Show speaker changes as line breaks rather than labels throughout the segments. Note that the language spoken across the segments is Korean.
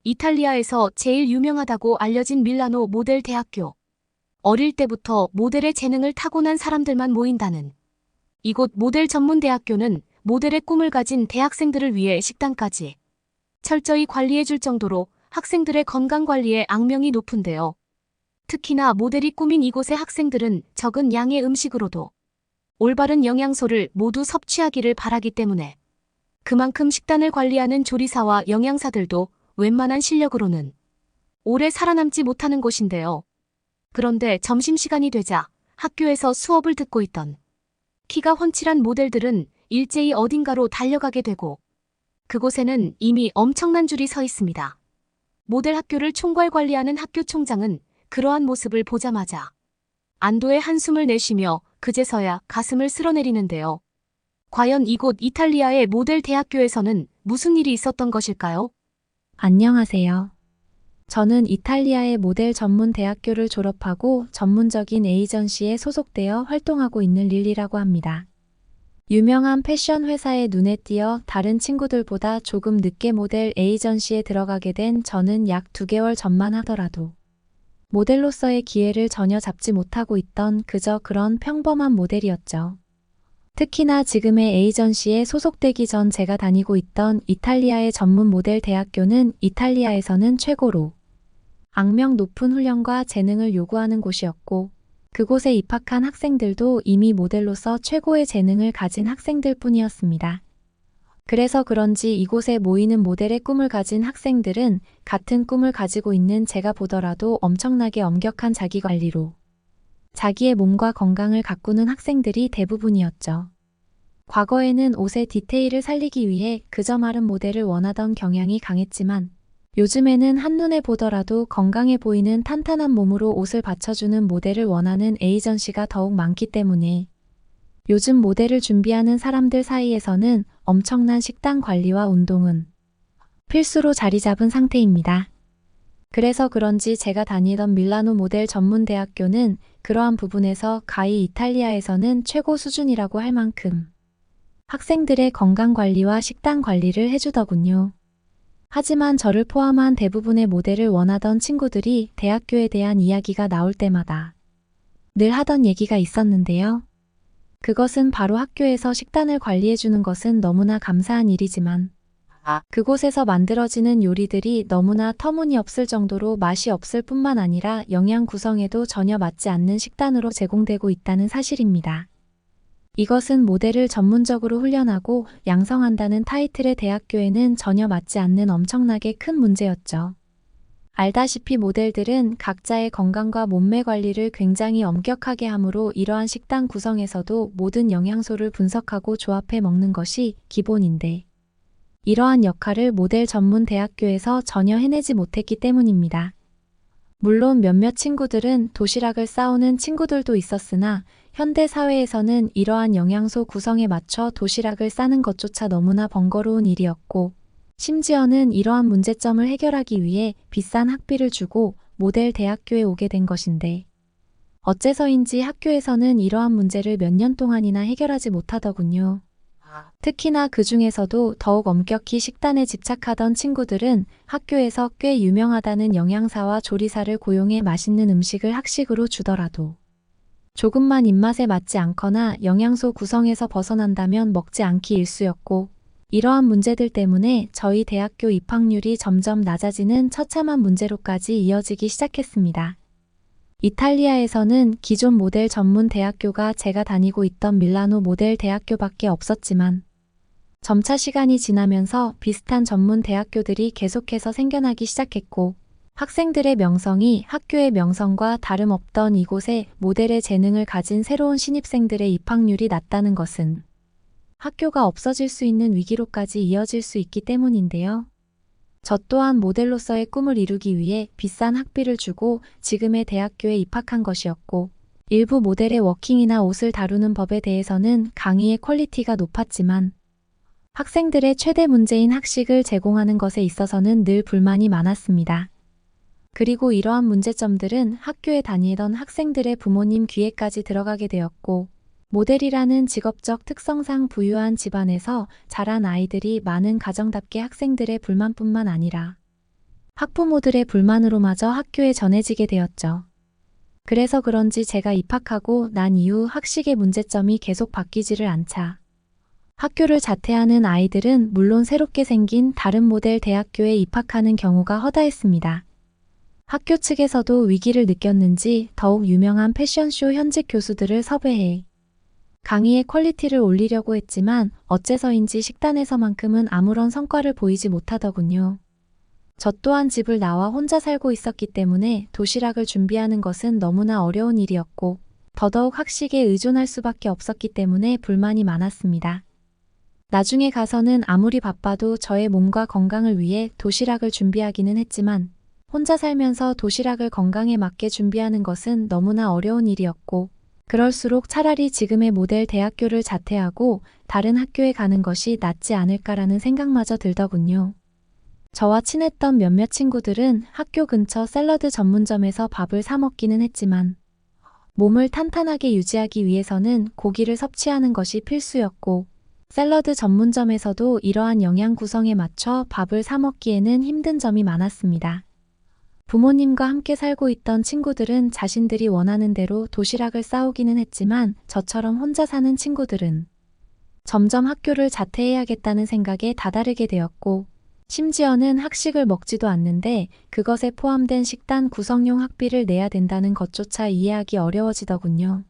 이탈리아에서 제일 유명하다고 알려진 밀라노 모델 대학교. 어릴 때부터 모델의 재능을 타고난 사람들만 모인다는 이곳 모델 전문 대학교는 모델의 꿈을 가진 대학생들을 위해 식단까지 철저히 관리해줄 정도로 학생들의 건강 관리에 악명이 높은데요. 특히나 모델이 꿈인 이곳의 학생들은 적은 양의 음식으로도 올바른 영양소를 모두 섭취하기를 바라기 때문에 그만큼 식단을 관리하는 조리사와 영양사들도 웬만한 실력으로는 오래 살아남지 못하는 곳인데요. 그런데 점심시간이 되자 학교에서 수업을 듣고 있던 키가 훤칠한 모델들은 일제히 어딘가로 달려가게 되고 그곳에는 이미 엄청난 줄이 서 있습니다. 모델 학교를 총괄 관리하는 학교 총장은 그러한 모습을 보자마자 안도의 한숨을 내쉬며 그제서야 가슴을 쓸어내리는데요. 과연 이곳 이탈리아의 모델 대학교에서는 무슨 일이 있었던 것일까요?
안녕하세요. 저는 이탈리아의 모델 전문 대학교를 졸업하고 전문적인 에이전시에 소속되어 활동하고 있는 릴리라고 합니다. 유명한 패션 회사의 눈에 띄어 다른 친구들보다 조금 늦게 모델 에이전시에 들어가게 된 저는 약 2개월 전만 하더라도 모델로서의 기회를 전혀 잡지 못하고 있던 그저 그런 평범한 모델이었죠. 특히나 지금의 에이전시에 소속되기 전 제가 다니고 있던 이탈리아의 전문 모델 대학교는 이탈리아에서는 최고로 악명 높은 훈련과 재능을 요구하는 곳이었고 그곳에 입학한 학생들도 이미 모델로서 최고의 재능을 가진 학생들 뿐이었습니다. 그래서 그런지 이곳에 모이는 모델의 꿈을 가진 학생들은 같은 꿈을 가지고 있는 제가 보더라도 엄청나게 엄격한 자기관리로 자기의 몸과 건강을 가꾸는 학생들이 대부분이었죠. 과거에는 옷의 디테일을 살리기 위해 그저 마른 모델을 원하던 경향이 강했지만 요즘에는 한눈에 보더라도 건강해 보이는 탄탄한 몸으로 옷을 받쳐주는 모델을 원하는 에이전시가 더욱 많기 때문에 요즘 모델을 준비하는 사람들 사이에서는 엄청난 식단 관리와 운동은 필수로 자리 잡은 상태입니다. 그래서 그런지 제가 다니던 밀라노 모델 전문 대학교는 그러한 부분에서 가히 이탈리아에서는 최고 수준이라고 할 만큼 학생들의 건강 관리와 식단 관리를 해주더군요. 하지만 저를 포함한 대부분의 모델을 원하던 친구들이 대학교에 대한 이야기가 나올 때마다 늘 하던 얘기가 있었는데요. 그것은 바로 학교에서 식단을 관리해주는 것은 너무나 감사한 일이지만 그곳에서 만들어지는 요리들이 너무나 터무니없을 정도로 맛이 없을 뿐만 아니라 영양 구성에도 전혀 맞지 않는 식단으로 제공되고 있다는 사실입니다. 이것은 모델을 전문적으로 훈련하고 양성한다는 타이틀의 대학교에는 전혀 맞지 않는 엄청나게 큰 문제였죠. 알다시피 모델들은 각자의 건강과 몸매 관리를 굉장히 엄격하게 하므로 이러한 식단 구성에서도 모든 영양소를 분석하고 조합해 먹는 것이 기본인데 이러한 역할을 모델 전문 대학교에서 전혀 해내지 못했기 때문입니다. 물론 몇몇 친구들은 도시락을 싸오는 친구들도 있었으나 현대 사회에서는 이러한 영양소 구성에 맞춰 도시락을 싸는 것조차 너무나 번거로운 일이었고 심지어는 이러한 문제점을 해결하기 위해 비싼 학비를 주고 모델 대학교에 오게 된 것인데 어째서인지 학교에서는 이러한 문제를 몇 년 동안이나 해결하지 못하더군요. 특히나 그 중에서도 더욱 엄격히 식단에 집착하던 친구들은 학교에서 꽤 유명하다는 영양사와 조리사를 고용해 맛있는 음식을 학식으로 주더라도 조금만 입맛에 맞지 않거나 영양소 구성에서 벗어난다면 먹지 않기 일쑤였고 이러한 문제들 때문에 저희 대학교 입학률이 점점 낮아지는 처참한 문제로까지 이어지기 시작했습니다. 이탈리아에서는 기존 모델 전문 대학교가 제가 다니고 있던 밀라노 모델 대학교밖에 없었지만 점차 시간이 지나면서 비슷한 전문 대학교들이 계속해서 생겨나기 시작했고 학생들의 명성이 학교의 명성과 다름없던 이곳에 모델의 재능을 가진 새로운 신입생들의 입학률이 낮다는 것은 학교가 없어질 수 있는 위기로까지 이어질 수 있기 때문인데요. 저 또한 모델로서의 꿈을 이루기 위해 비싼 학비를 주고 지금의 대학교에 입학한 것이었고 일부 모델의 워킹이나 옷을 다루는 법에 대해서는 강의의 퀄리티가 높았지만 학생들의 최대 문제인 학식을 제공하는 것에 있어서는 늘 불만이 많았습니다. 그리고 이러한 문제점들은 학교에 다니던 학생들의 부모님 귀에까지 들어가게 되었고 모델이라는 직업적 특성상 부유한 집안에서 자란 아이들이 많은 가정답게 학생들의 불만뿐만 아니라 학부모들의 불만으로마저 학교에 전해지게 되었죠. 그래서 그런지 제가 입학하고 난 이후 학식의 문제점이 계속 바뀌지를 않자 학교를 자퇴하는 아이들은 물론 새롭게 생긴 다른 모델 대학교에 입학하는 경우가 허다했습니다. 학교 측에서도 위기를 느꼈는지 더욱 유명한 패션쇼 현직 교수들을 섭외해 강의의 퀄리티를 올리려고 했지만 어째서인지 식단에서만큼은 아무런 성과를 보이지 못하더군요. 저 또한 집을 나와 혼자 살고 있었기 때문에 도시락을 준비하는 것은 너무나 어려운 일이었고 더더욱 학식에 의존할 수밖에 없었기 때문에 불만이 많았습니다. 나중에 가서는 아무리 바빠도 저의 몸과 건강을 위해 도시락을 준비하기는 했지만 혼자 살면서 도시락을 건강에 맞게 준비하는 것은 너무나 어려운 일이었고 그럴수록 차라리 지금의 모델 대학교를 자퇴하고 다른 학교에 가는 것이 낫지 않을까라는 생각마저 들더군요. 저와 친했던 몇몇 친구들은 학교 근처 샐러드 전문점에서 밥을 사 먹기는 했지만 몸을 탄탄하게 유지하기 위해서는 고기를 섭취하는 것이 필수였고 샐러드 전문점에서도 이러한 영양 구성에 맞춰 밥을 사 먹기에는 힘든 점이 많았습니다. 부모님과 함께 살고 있던 친구들은 자신들이 원하는 대로 도시락을 싸오기는 했지만 저처럼 혼자 사는 친구들은 점점 학교를 자퇴해야겠다는 생각에 다다르게 되었고 심지어는 학식을 먹지도 않는데 그것에 포함된 식단 구성용 학비를 내야 된다는 것조차 이해하기 어려워지더군요.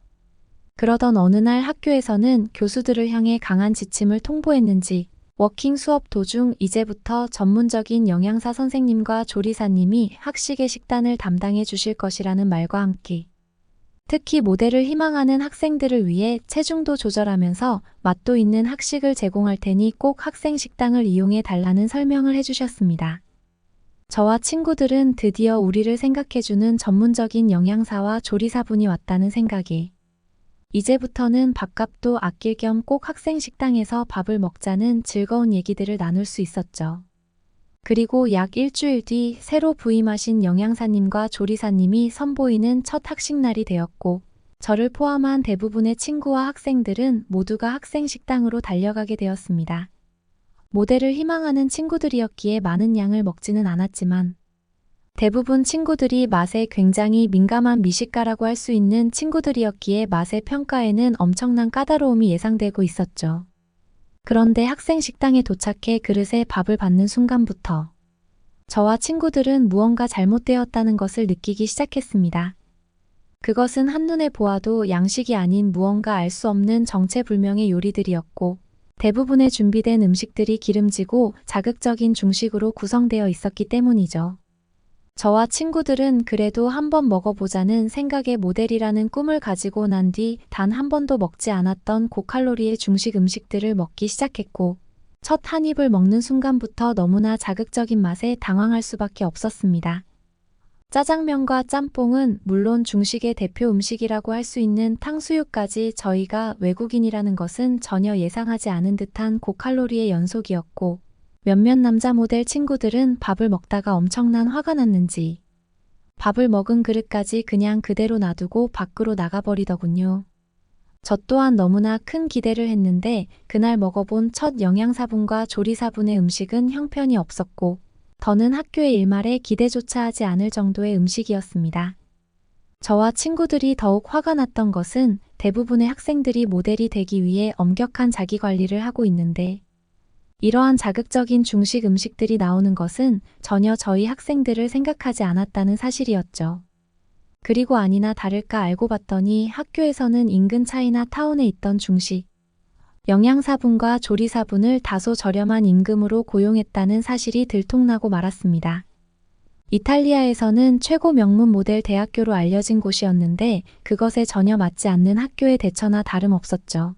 그러던 어느 날 학교에서는 교수들을 향해 강한 지침을 통보했는지 워킹 수업 도중 이제부터 전문적인 영양사 선생님과 조리사님이 학식의 식단을 담당해 주실 것이라는 말과 함께 특히 모델을 희망하는 학생들을 위해 체중도 조절하면서 맛도 있는 학식을 제공할 테니 꼭 학생 식당을 이용해 달라는 설명을 해주셨습니다. 저와 친구들은 드디어 우리를 생각해주는 전문적인 영양사와 조리사분이 왔다는 생각에 이제부터는 밥값도 아낄 겸 꼭 학생 식당에서 밥을 먹자는 즐거운 얘기들을 나눌 수 있었죠. 그리고 약 일주일 뒤 새로 부임하신 영양사님과 조리사님이 선보이는 첫 학식날이 되었고 저를 포함한 대부분의 친구와 학생들은 모두가 학생 식당으로 달려가게 되었습니다. 모델을 희망하는 친구들이었기에 많은 양을 먹지는 않았지만 대부분 친구들이 맛에 굉장히 민감한 미식가라고 할 수 있는 친구들이었기에 맛의 평가에는 엄청난 까다로움이 예상되고 있었죠. 그런데 학생 식당에 도착해 그릇에 밥을 받는 순간부터 저와 친구들은 무언가 잘못되었다는 것을 느끼기 시작했습니다. 그것은 한눈에 보아도 양식이 아닌 무언가 알 수 없는 정체불명의 요리들이었고 대부분의 준비된 음식들이 기름지고 자극적인 중식으로 구성되어 있었기 때문이죠. 저와 친구들은 그래도 한번 먹어보자는 생각에 모델이라는 꿈을 가지고 난 뒤 단 한 번도 먹지 않았던 고칼로리의 중식 음식들을 먹기 시작했고 첫 한 입을 먹는 순간부터 너무나 자극적인 맛에 당황할 수밖에 없었습니다. 짜장면과 짬뽕은 물론 중식의 대표 음식이라고 할 수 있는 탕수육까지 저희가 외국인이라는 것은 전혀 예상하지 않은 듯한 고칼로리의 연속이었고 몇몇 남자 모델 친구들은 밥을 먹다가 엄청난 화가 났는지 밥을 먹은 그릇까지 그냥 그대로 놔두고 밖으로 나가버리더군요. 저 또한 너무나 큰 기대를 했는데 그날 먹어본 첫 영양사분과 조리사분의 음식은 형편이 없었고 더는 학교의 일말에 기대조차 하지 않을 정도의 음식이었습니다. 저와 친구들이 더욱 화가 났던 것은 대부분의 학생들이 모델이 되기 위해 엄격한 자기관리를 하고 있는데 이러한 자극적인 중식 음식들이 나오는 것은 전혀 저희 학생들을 생각하지 않았다는 사실이었죠. 그리고 아니나 다를까 알고 봤더니 학교에서는 인근 차이나 타운에 있던 중식 영양사분과 조리사분을 다소 저렴한 임금으로 고용했다는 사실이 들통나고 말았습니다. 이탈리아에서는 최고 명문 모델 대학교로 알려진 곳이었는데 그것에 전혀 맞지 않는 학교의 대처나 다름없었죠.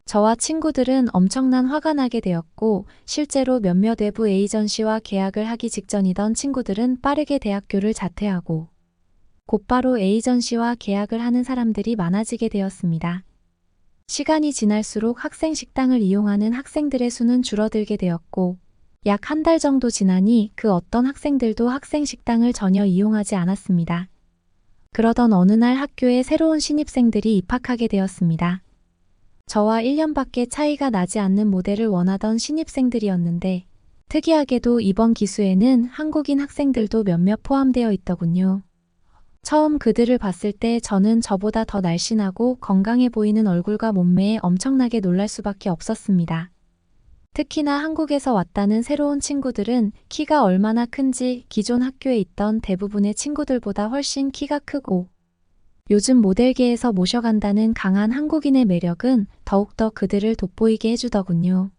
저와 친구들은 엄청난 화가 나게 되었고 실제로 몇몇 외부 에이전시와 계약을 하기 직전이던 친구들은 빠르게 대학교를 자퇴하고 곧바로 에이전시와 계약을 하는 사람들이 많아지게 되었습니다. 시간이 지날수록 학생 식당을 이용하는 학생들의 수는 줄어들게 되었고 약 한 달 정도 지나니 그 어떤 학생들도 학생 식당을 전혀 이용하지 않았습니다. 그러던 어느 날 학교에 새로운 신입생들이 입학하게 되었습니다. 저와 1년밖에 차이가 나지 않는 모델을 원하던 신입생들이었는데 특이하게도 이번 기수에는 한국인 학생들도 몇몇 포함되어 있더군요. 처음 그들을 봤을 때 저는 저보다 더 날씬하고 건강해 보이는 얼굴과 몸매에 엄청나게 놀랄 수밖에 없었습니다. 특히나 한국에서 왔다는 새로운 친구들은 키가 얼마나 큰지 기존 학교에 있던 대부분의 친구들보다 훨씬 키가 크고 요즘 모델계에서 모셔간다는 강한 한국인의 매력은 더욱더 그들을 돋보이게 해주더군요.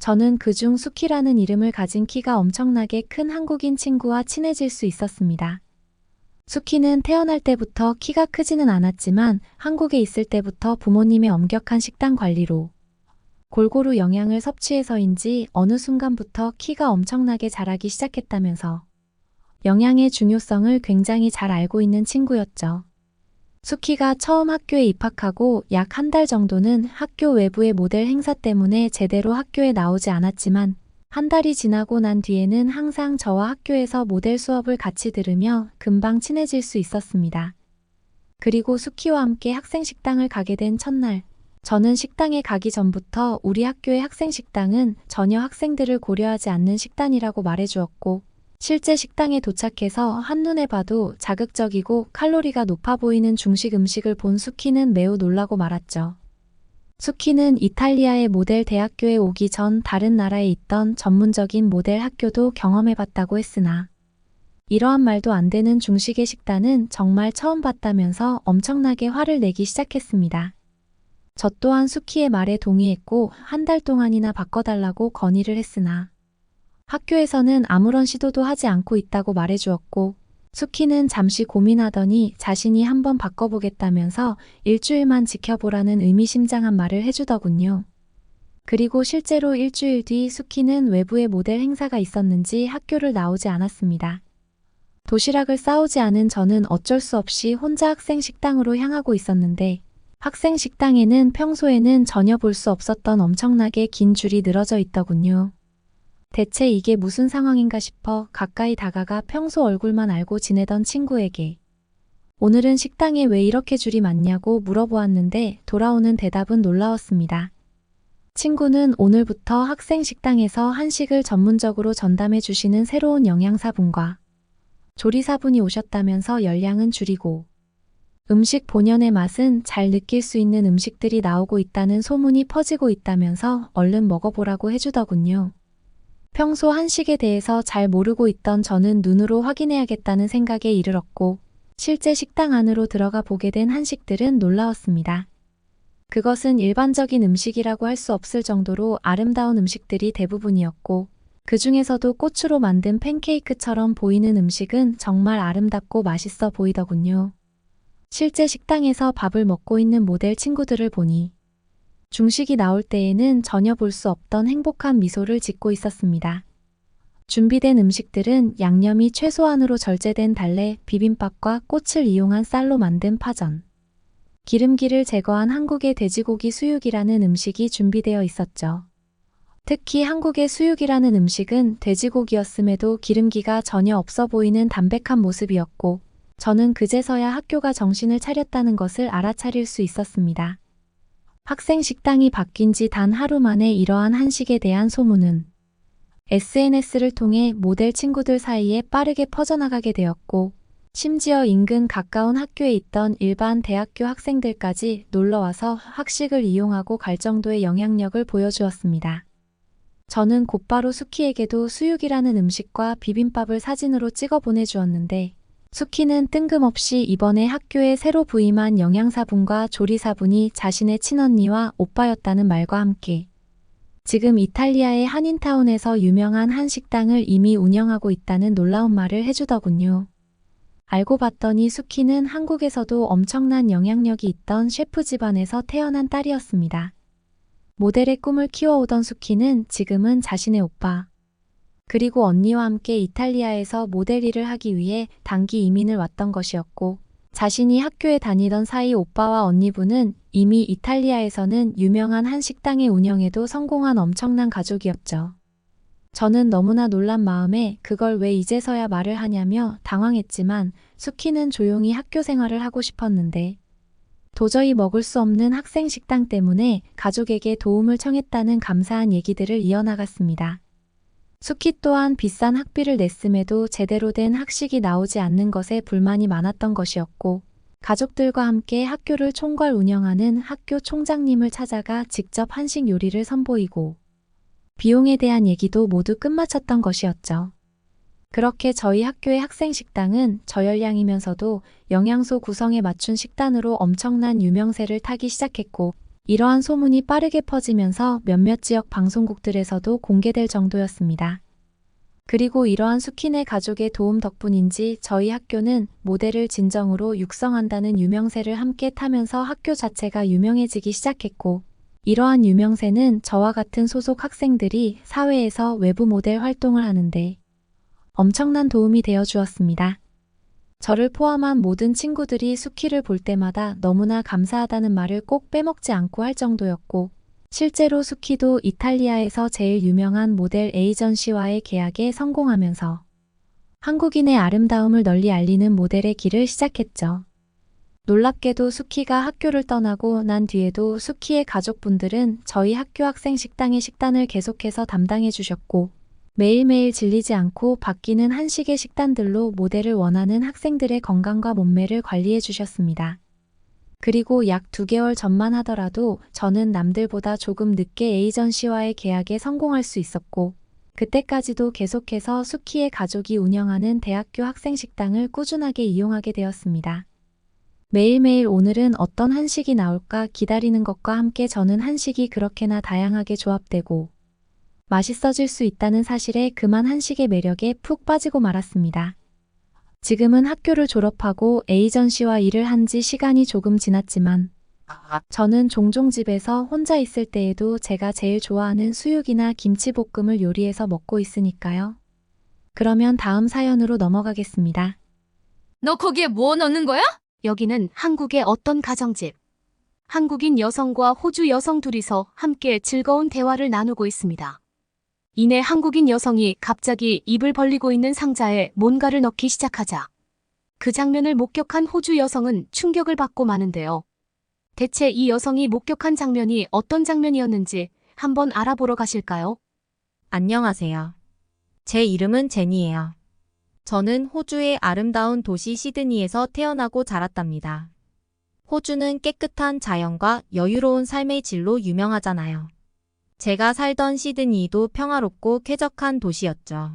저는 그중 수키라는 이름을 가진 키가 엄청나게 큰 한국인 친구와 친해질 수 있었습니다. 수키는 태어날 때부터 키가 크지는 않았지만 한국에 있을 때부터 부모님의 엄격한 식단 관리로 골고루 영양을 섭취해서인지 어느 순간부터 키가 엄청나게 자라기 시작했다면서 영양의 중요성을 굉장히 잘 알고 있는 친구였죠. 수키가 처음 학교에 입학하고 약 한 달 정도는 학교 외부의 모델 행사 때문에 제대로 학교에 나오지 않았지만 한 달이 지나고 난 뒤에는 항상 저와 학교에서 모델 수업을 같이 들으며 금방 친해질 수 있었습니다. 그리고 수키와 함께 학생 식당을 가게 된 첫날, 저는 식당에 가기 전부터 우리 학교의 학생 식당은 전혀 학생들을 고려하지 않는 식단이라고 말해주었고, 실제 식당에 도착해서 한눈에 봐도 자극적이고 칼로리가 높아 보이는 중식 음식을 본 수키는 매우 놀라고 말았죠. 수키는 이탈리아의 모델 대학교에 오기 전 다른 나라에 있던 전문적인 모델 학교도 경험해봤다고 했으나 이러한 말도 안 되는 중식의 식단은 정말 처음 봤다면서 엄청나게 화를 내기 시작했습니다. 저 또한 수키의 말에 동의했고 한 달 동안이나 바꿔달라고 건의를 했으나 학교에서는 아무런 시도도 하지 않고 있다고 말해주었고 수키는 잠시 고민하더니 자신이 한번 바꿔보겠다면서 일주일만 지켜보라는 의미심장한 말을 해주더군요. 그리고 실제로 일주일 뒤 수키는 외부의 모델 행사가 있었는지 학교를 나오지 않았습니다. 도시락을 싸오지 않은 저는 어쩔 수 없이 혼자 학생 식당으로 향하고 있었는데 학생 식당에는 평소에는 전혀 볼 수 없었던 엄청나게 긴 줄이 늘어져 있더군요. 대체 이게 무슨 상황인가 싶어 가까이 다가가 평소 얼굴만 알고 지내던 친구에게 오늘은 식당에 왜 이렇게 줄이 많냐고 물어보았는데 돌아오는 대답은 놀라웠습니다. 친구는 오늘부터 학생 식당에서 한식을 전문적으로 전담해 주시는 새로운 영양사분과 조리사분이 오셨다면서 열량은 줄이고 음식 본연의 맛은 잘 느낄 수 있는 음식들이 나오고 있다는 소문이 퍼지고 있다면서 얼른 먹어보라고 해주더군요. 평소 한식에 대해서 잘 모르고 있던 저는 눈으로 확인해야겠다는 생각에 이르렀고 실제 식당 안으로 들어가 보게 된 한식들은 놀라웠습니다. 그것은 일반적인 음식이라고 할 수 없을 정도로 아름다운 음식들이 대부분이었고 그 중에서도 꽃으로 만든 팬케이크처럼 보이는 음식은 정말 아름답고 맛있어 보이더군요. 실제 식당에서 밥을 먹고 있는 모델 친구들을 보니 중식이 나올 때에는 전혀 볼 수 없던 행복한 미소를 짓고 있었습니다. 준비된 음식들은 양념이 최소한으로 절제된 달래, 비빔밥과 꽃을 이용한 쌀로 만든 파전, 기름기를 제거한 한국의 돼지고기 수육이라는 음식이 준비되어 있었죠. 특히 한국의 수육이라는 음식은 돼지고기였음에도 기름기가 전혀 없어 보이는 담백한 모습이었고 저는 그제서야 학교가 정신을 차렸다는 것을 알아차릴 수 있었습니다. 학생 식당이 바뀐 지 단 하루 만에 이러한 한식에 대한 소문은 SNS를 통해 모델 친구들 사이에 빠르게 퍼져나가게 되었고 심지어 인근 가까운 학교에 있던 일반 대학교 학생들까지 놀러와서 학식을 이용하고 갈 정도의 영향력을 보여주었습니다. 저는 곧바로 수키에게도 수육이라는 음식과 비빔밥을 사진으로 찍어 보내주었는데 수키는 뜬금없이 이번에 학교에 새로 부임한 영양사분과 조리사분이 자신의 친언니와 오빠였다는 말과 함께 지금 이탈리아의 한인타운에서 유명한 한 식당을 이미 운영하고 있다는 놀라운 말을 해주더군요. 알고 봤더니 수키는 한국에서도 엄청난 영향력이 있던 셰프 집안에서 태어난 딸이었습니다. 모델의 꿈을 키워오던 수키는 지금은 자신의 오빠, 그리고 언니와 함께 이탈리아에서 모델 일을 하기 위해 단기 이민을 왔던 것이었고 자신이 학교에 다니던 사이 오빠와 언니분은 이미 이탈리아에서는 유명한 한 식당의 운영에도 성공한 엄청난 가족이었죠. 저는 너무나 놀란 마음에 그걸 왜 이제서야 말을 하냐며 당황했지만 수키는 조용히 학교 생활을 하고 싶었는데 도저히 먹을 수 없는 학생 식당 때문에 가족에게 도움을 청했다는 감사한 얘기들을 이어나갔습니다. 수키 또한 비싼 학비를 냈음에도 제대로 된 학식이 나오지 않는 것에 불만이 많았던 것이었고, 가족들과 함께 학교를 총괄 운영하는 학교 총장님을 찾아가 직접 한식 요리를 선보이고, 비용에 대한 얘기도 모두 끝마쳤던 것이었죠. 그렇게 저희 학교의 학생 식당은 저열량이면서도 영양소 구성에 맞춘 식단으로 엄청난 유명세를 타기 시작했고, 이러한 소문이 빠르게 퍼지면서 몇몇 지역 방송국들에서도 공개될 정도였습니다. 그리고 이러한 수키네 가족의 도움 덕분인지 저희 학교는 모델을 진정으로 육성한다는 유명세를 함께 타면서 학교 자체가 유명해지기 시작했고, 이러한 유명세는 저와 같은 소속 학생들이 사회에서 외부 모델 활동을 하는데 엄청난 도움이 되어 주었습니다. 저를 포함한 모든 친구들이 수키를 볼 때마다 너무나 감사하다는 말을 꼭 빼먹지 않고 할 정도였고, 실제로 수키도 이탈리아에서 제일 유명한 모델 에이전시와의 계약에 성공하면서 한국인의 아름다움을 널리 알리는 모델의 길을 시작했죠. 놀랍게도 수키가 학교를 떠나고 난 뒤에도 수키의 가족분들은 저희 학교 학생 식당의 식단을 계속해서 담당해 주셨고, 매일매일 질리지 않고 바뀌는 한식의 식단들로 모델을 원하는 학생들의 건강과 몸매를 관리해 주셨습니다. 그리고 약 2개월 전만 하더라도 저는 남들보다 조금 늦게 에이전시와의 계약에 성공할 수 있었고, 그때까지도 계속해서 수키의 가족이 운영하는 대학교 학생 식당을 꾸준하게 이용하게 되었습니다. 매일매일 오늘은 어떤 한식이 나올까 기다리는 것과 함께 저는 한식이 그렇게나 다양하게 조합되고 맛있어질 수 있다는 사실에 그만 한식의 매력에 푹 빠지고 말았습니다. 지금은 학교를 졸업하고 에이전시와 일을 한 지 시간이 조금 지났지만 저는 종종 집에서 혼자 있을 때에도 제가 제일 좋아하는 수육이나 김치볶음을 요리해서 먹고 있으니까요. 그러면 다음 사연으로 넘어가겠습니다.
너 거기에 뭐 넣는 거야?
여기는 한국의 어떤 가정집. 한국인 여성과 호주 여성 둘이서 함께 즐거운 대화를 나누고 있습니다. 이내 한국인 여성이 갑자기 입을 벌리고 있는 상자에 뭔가를 넣기 시작하자 그 장면을 목격한 호주 여성은 충격을 받고 마는데요. 대체 이 여성이 목격한 장면이 어떤 장면이었는지 한번 알아보러 가실까요?
안녕하세요. 제 이름은 제니예요. 저는 호주의 아름다운 도시 시드니에서 태어나고 자랐답니다. 호주는 깨끗한 자연과 여유로운 삶의 질로 유명하잖아요. 제가 살던 시드니도 평화롭고 쾌적한 도시였죠.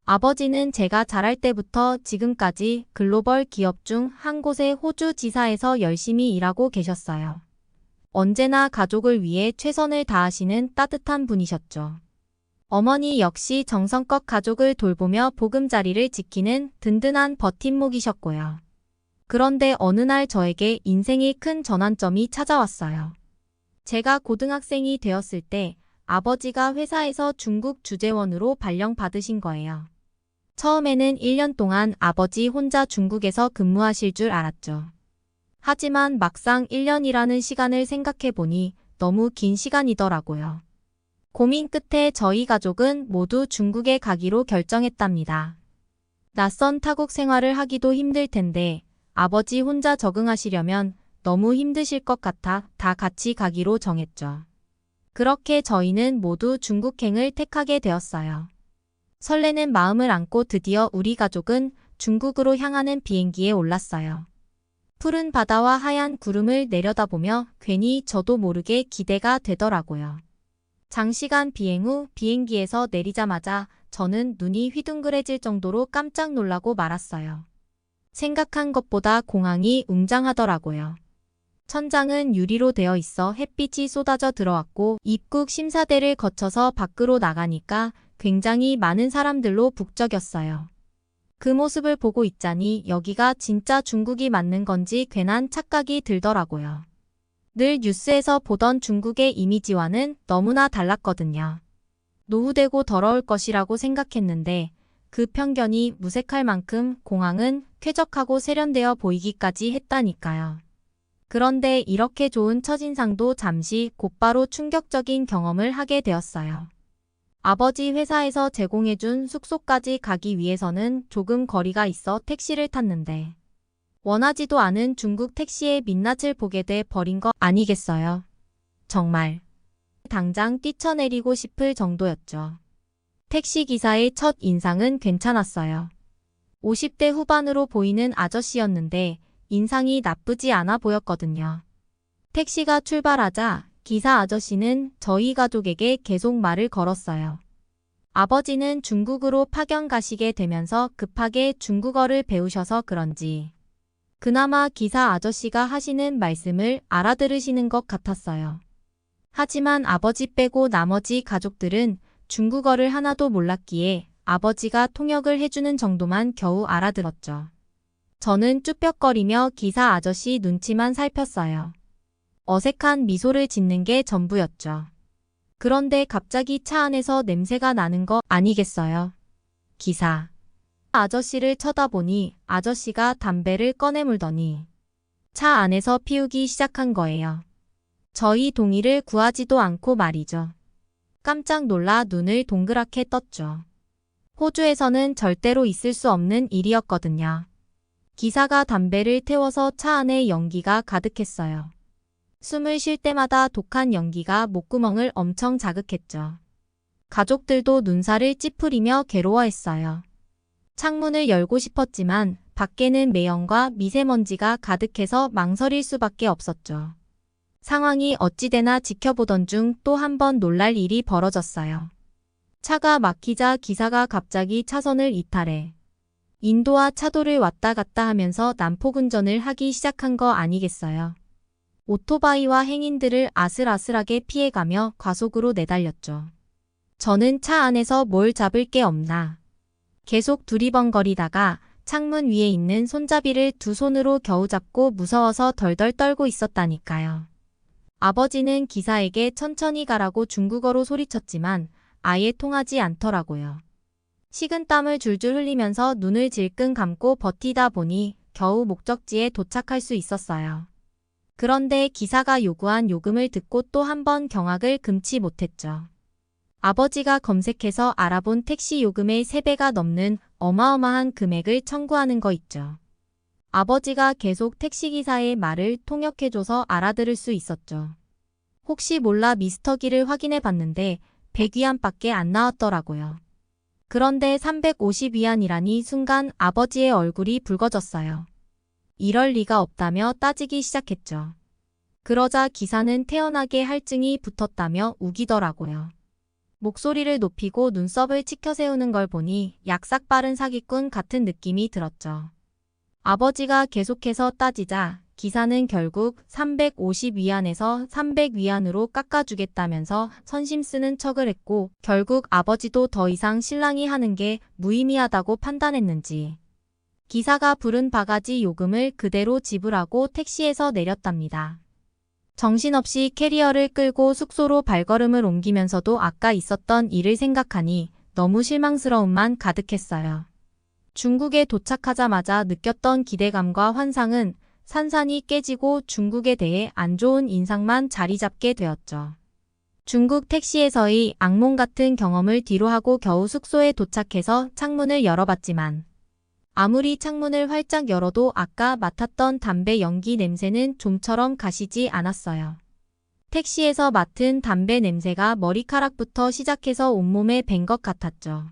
아버지는 제가 자랄 때부터 지금까지 글로벌 기업 중 한 곳의 호주 지사에서 열심히 일하고 계셨어요. 언제나 가족을 위해 최선을 다하시는 따뜻한 분이셨죠. 어머니 역시 정성껏 가족을 돌보며 보금자리를 지키는 든든한 버팀목이셨고요. 그런데 어느 날 저에게 인생의 큰 전환점이 찾아왔어요. 제가 고등학생이 되었을 때 아버지가 회사에서 중국 주재원으로 발령받으신 거예요. 처음에는 1년 동안 아버지 혼자 중국에서 근무하실 줄 알았죠. 하지만 막상 1년이라는 시간을 생각해보니 너무 긴 시간이더라고요. 고민 끝에 저희 가족은 모두 중국에 가기로 결정했답니다. 낯선 타국 생활을 하기도 힘들 텐데 아버지 혼자 적응하시려면 너무 힘드실 것 같아 다 같이 가기로 정했죠. 그렇게 저희는 모두 중국행을 택하게 되었어요. 설레는 마음을 안고 드디어 우리 가족은 중국으로 향하는 비행기에 올랐어요. 푸른 바다와 하얀 구름을 내려다보며 괜히 저도 모르게 기대가 되더라고요. 장시간 비행 후 비행기에서 내리자마자 저는 눈이 휘둥그레질 정도로 깜짝 놀라고 말았어요. 생각한 것보다 공항이 웅장하더라고요. 천장은 유리로 되어 있어 햇빛이 쏟아져 들어왔고 입국 심사대를 거쳐서 밖으로 나가니까 굉장히 많은 사람들로 북적였어요. 그 모습을 보고 있자니 여기가 진짜 중국이 맞는 건지 괜한 착각이 들더라고요. 늘 뉴스에서 보던 중국의 이미지와는 너무나 달랐거든요. 노후되고 더러울 것이라고 생각했는데 그 편견이 무색할 만큼 공항은 쾌적하고 세련되어 보이기까지 했다니까요. 그런데 이렇게 좋은 첫인상도 잠시 곧바로 충격적인 경험을 하게 되었어요. 아버지 회사에서 제공해준 숙소까지 가기 위해서는 조금 거리가 있어 택시를 탔는데 원하지도 않은 중국 택시의 민낯을 보게 돼 버린 거 아니겠어요? 정말 당장 뛰쳐내리고 싶을 정도였죠. 택시기사의 첫 인상은 괜찮았어요. 50대 후반으로 보이는 아저씨였는데 인상이 나쁘지 않아 보였거든요. 택시가 출발하자 기사 아저씨는 저희 가족에게 계속 말을 걸었어요. 아버지는 중국으로 파견 가시게 되면서 급하게 중국어를 배우셔서 그런지 그나마 기사 아저씨가 하시는 말씀을 알아들으시는 것 같았어요. 하지만 아버지 빼고 나머지 가족들은 중국어를 하나도 몰랐기에 아버지가 통역을 해주는 정도만 겨우 알아들었죠. 저는 쭈뼛거리며 기사 아저씨 눈치만 살폈어요. 어색한 미소를 짓는 게 전부였죠. 그런데 갑자기 차 안에서 냄새가 나는 거 아니겠어요? 기사 아저씨를 쳐다보니 아저씨가 담배를 꺼내 물더니 차 안에서 피우기 시작한 거예요. 저희 동의를 구하지도 않고 말이죠. 깜짝 놀라 눈을 동그랗게 떴죠. 호주에서는 절대로 있을 수 없는 일이었거든요. 기사가 담배를 태워서 차 안에 연기가 가득했어요. 숨을 쉴 때마다 독한 연기가 목구멍을 엄청 자극했죠. 가족들도 눈살을 찌푸리며 괴로워했어요. 창문을 열고 싶었지만 밖에는 매연과 미세먼지가 가득해서 망설일 수밖에 없었죠. 상황이 어찌되나 지켜보던 중 또 한 번 놀랄 일이 벌어졌어요. 차가 막히자 기사가 갑자기 차선을 이탈해 인도와 차도를 왔다 갔다 하면서 난폭운전을 하기 시작한 거 아니겠어요? 오토바이와 행인들을 아슬아슬하게 피해가며 과속으로 내달렸죠. 저는 차 안에서 뭘 잡을 게 없나. 계속 두리번거리다가 창문 위에 있는 손잡이를 두 손으로 겨우 잡고 무서워서 덜덜 떨고 있었다니까요. 아버지는 기사에게 천천히 가라고 중국어로 소리쳤지만 아예 통하지 않더라고요. 식은땀을 줄줄 흘리면서 눈을 질끈 감고 버티다 보니 겨우 목적지에 도착할 수 있었어요. 그런데 기사가 요구한 요금을 듣고 또 한 번 경악을 금치 못했죠. 아버지가 검색해서 알아본 택시 요금의 3배가 넘는 어마어마한 금액을 청구하는 거 있죠. 아버지가 계속 택시기사의 말을 통역해줘서 알아들을 수 있었죠. 혹시 몰라 미스터 기를 확인해 봤는데 100위안밖에 안 나왔더라고요. 그런데 350위안이라니 순간 아버지의 얼굴이 붉어졌어요. 이럴 리가 없다며 따지기 시작했죠. 그러자 기사는 태연하게 할증이 붙었다며 우기더라고요. 목소리를 높이고 눈썹을 치켜세우는 걸 보니 약삭 빠른 사기꾼 같은 느낌이 들었죠. 아버지가 계속해서 따지자 기사는 결국 350위안에서 300위안으로 깎아주겠다면서 선심 쓰는 척을 했고 결국 아버지도 더 이상 신랑이 하는 게 무의미하다고 판단했는지 기사가 부른 바가지 요금을 그대로 지불하고 택시에서 내렸답니다. 정신없이 캐리어를 끌고 숙소로 발걸음을 옮기면서도 아까 있었던 일을 생각하니 너무 실망스러움만 가득했어요. 중국에 도착하자마자 느꼈던 기대감과 환상은 산산이 깨지고 중국에 대해 안 좋은 인상만 자리 잡게 되었죠. 중국 택시에서의 악몽 같은 경험을 뒤로하고 겨우 숙소에 도착해서 창문을 열어봤지만 아무리 창문을 활짝 열어도 아까 맡았던 담배 연기 냄새는 좀처럼 가시지 않았어요. 택시에서 맡은 담배 냄새가 머리카락부터 시작해서 온몸에 밴 것 같았죠.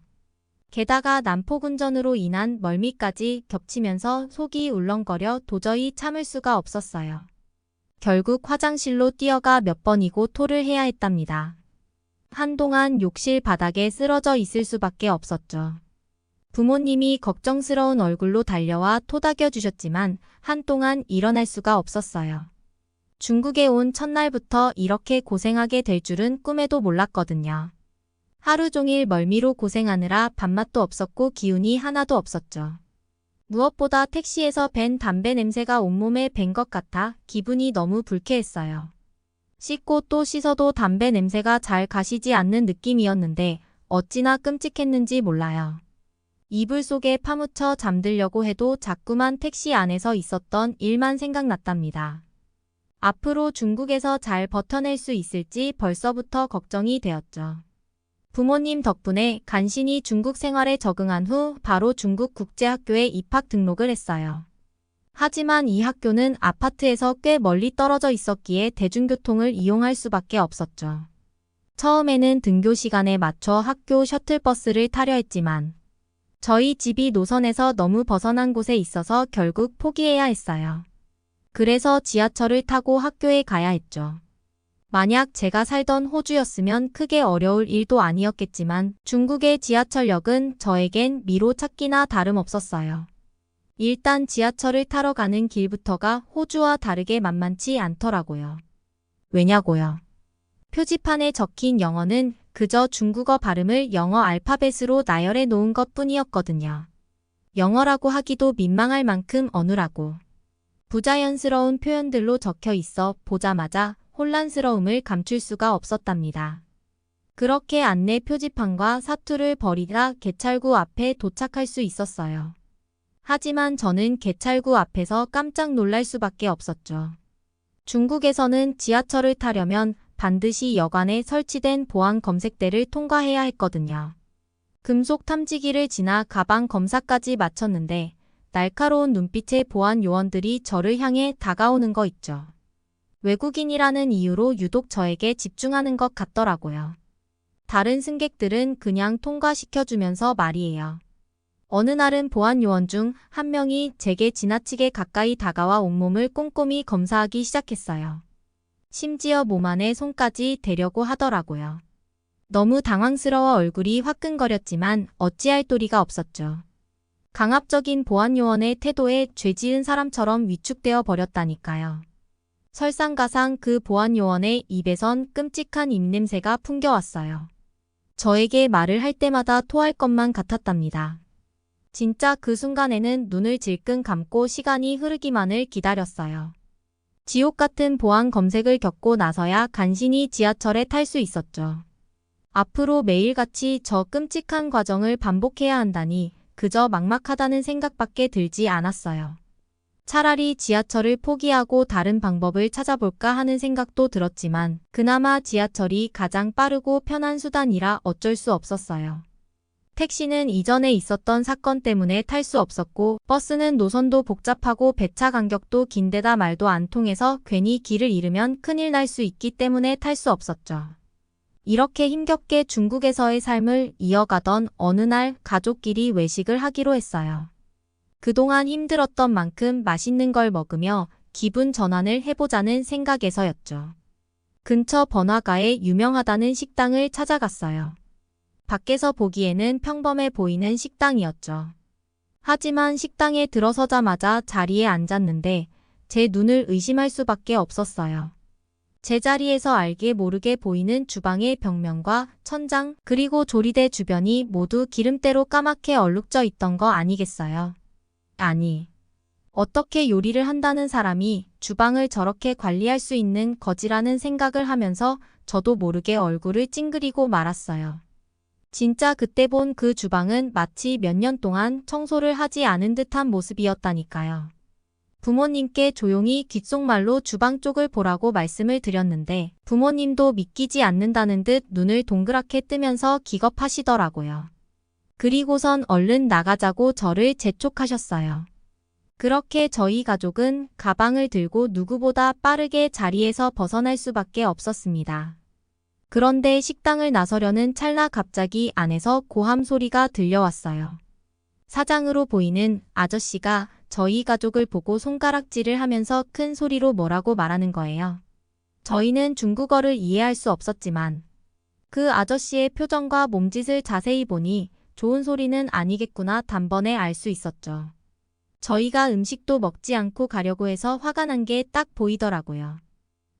게다가 난폭운전으로 인한 멀미까지 겹치면서 속이 울렁거려 도저히 참을 수가 없었어요. 결국 화장실로 뛰어가 몇 번이고 토를 해야 했답니다. 한동안 욕실 바닥에 쓰러져 있을 수밖에 없었죠. 부모님이 걱정스러운 얼굴로 달려와 토닥여 주셨지만 한동안 일어날 수가 없었어요. 중국에 온 첫날부터 이렇게 고생하게 될 줄은 꿈에도 몰랐거든요. 하루 종일 멀미로 고생하느라 밥맛도 없었고 기운이 하나도 없었죠. 무엇보다 택시에서 밴 담배 냄새가 온몸에 밴 것 같아 기분이 너무 불쾌했어요. 씻고 또 씻어도 담배 냄새가 잘 가시지 않는 느낌이었는데 어찌나 끔찍했는지 몰라요. 이불 속에 파묻혀 잠들려고 해도 자꾸만 택시 안에서 있었던 일만 생각났답니다. 앞으로 중국에서 잘 버텨낼 수 있을지 벌써부터 걱정이 되었죠. 부모님 덕분에 간신히 중국 생활에 적응한 후 바로 중국 국제학교에 입학 등록을 했어요. 하지만 이 학교는 아파트에서 꽤 멀리 떨어져 있었기에 대중교통을 이용할 수밖에 없었죠. 처음에는 등교 시간에 맞춰 학교 셔틀버스를 타려 했지만 저희 집이 노선에서 너무 벗어난 곳에 있어서 결국 포기해야 했어요. 그래서 지하철을 타고 학교에 가야 했죠. 만약 제가 살던 호주였으면 크게 어려울 일도 아니었겠지만 중국의 지하철역은 저에겐 미로 찾기나 다름없었어요. 일단 지하철을 타러 가는 길부터가 호주와 다르게 만만치 않더라고요. 왜냐고요? 표지판에 적힌 영어는 그저 중국어 발음을 영어 알파벳으로 나열해 놓은 것 뿐이었거든요. 영어라고 하기도 민망할 만큼 어눌하고 부자연스러운 표현들로 적혀 있어 보자마자 혼란스러움을 감출 수가 없었답니다. 그렇게 안내 표지판과 사투를 벌이다 개찰구 앞에 도착할 수 있었어요. 하지만 저는 개찰구 앞에서 깜짝 놀랄 수밖에 없었죠. 중국에서는 지하철을 타려면 반드시 여관에 설치된 보안 검색대를 통과해야 했거든요. 금속 탐지기를 지나 가방 검사까지 마쳤는데 날카로운 눈빛의 보안 요원들이 저를 향해 다가오는 거 있죠. 외국인이라는 이유로 유독 저에게 집중하는 것 같더라고요. 다른 승객들은 그냥 통과시켜주면서 말이에요. 어느 날은 보안 요원 중 한 명이 제게 지나치게 가까이 다가와 온몸을 꼼꼼히 검사하기 시작했어요. 심지어 몸 안에 손까지 대려고 하더라고요. 너무 당황스러워 얼굴이 화끈거렸지만 어찌할 도리가 없었죠. 강압적인 보안 요원의 태도에 죄 지은 사람처럼 위축되어 버렸다니까요. 설상가상 그 보안 요원의 입에선 끔찍한 입냄새가 풍겨왔어요. 저에게 말을 할 때마다 토할 것만 같았답니다. 진짜 그 순간에는 눈을 질끈 감고 시간이 흐르기만을 기다렸어요. 지옥 같은 보안 검색을 겪고 나서야 간신히 지하철에 탈 수 있었죠. 앞으로 매일같이 저 끔찍한 과정을 반복해야 한다니 그저 막막하다는 생각밖에 들지 않았어요. 차라리 지하철을 포기하고 다른 방법을 찾아볼까 하는 생각도 들었지만 그나마 지하철이 가장 빠르고 편한 수단이라 어쩔 수 없었어요. 택시는 이전에 있었던 사건 때문에 탈 수 없었고 버스는 노선도 복잡하고 배차 간격도 긴데다 말도 안 통해서 괜히 길을 잃으면 큰일 날 수 있기 때문에 탈 수 없었죠. 이렇게 힘겹게 중국에서의 삶을 이어가던 어느 날 가족끼리 외식을 하기로 했어요. 그동안 힘들었던 만큼 맛있는 걸 먹으며 기분 전환을 해보자는 생각에서였죠. 근처 번화가에 유명하다는 식당을 찾아갔어요. 밖에서 보기에는 평범해 보이는 식당이었죠. 하지만 식당에 들어서자마자 자리에 앉았는데 제 눈을 의심할 수밖에 없었어요. 제자리에서 알게 모르게 보이는 주방의 벽면과 천장 그리고 조리대 주변이 모두 기름때로 까맣게 얼룩져 있던 거 아니겠어요? 아니, 어떻게 요리를 한다는 사람이 주방을 저렇게 관리할 수 있는 거지라는 생각을 하면서 저도 모르게 얼굴을 찡그리고 말았어요. 진짜 그때 본 그 주방은 마치 몇 년 동안 청소를 하지 않은 듯한 모습이었다니까요. 부모님께 조용히 귓속말로 주방 쪽을 보라고 말씀을 드렸는데 부모님도 믿기지 않는다는 듯 눈을 동그랗게 뜨면서 기겁하시더라고요. 그리고선 얼른 나가자고 저를 재촉하셨어요. 그렇게 저희 가족은 가방을 들고 누구보다 빠르게 자리에서 벗어날 수밖에 없었습니다. 그런데 식당을 나서려는 찰나 갑자기 안에서 고함 소리가 들려왔어요. 사장으로 보이는 아저씨가 저희 가족을 보고 손가락질을 하면서 큰 소리로 뭐라고 말하는 거예요. 저희는 중국어를 이해할 수 없었지만 그 아저씨의 표정과 몸짓을 자세히 보니 좋은 소리는 아니겠구나 단번에 알 수 있었죠. 저희가 음식도 먹지 않고 가려고 해서 화가 난 게 딱 보이더라고요.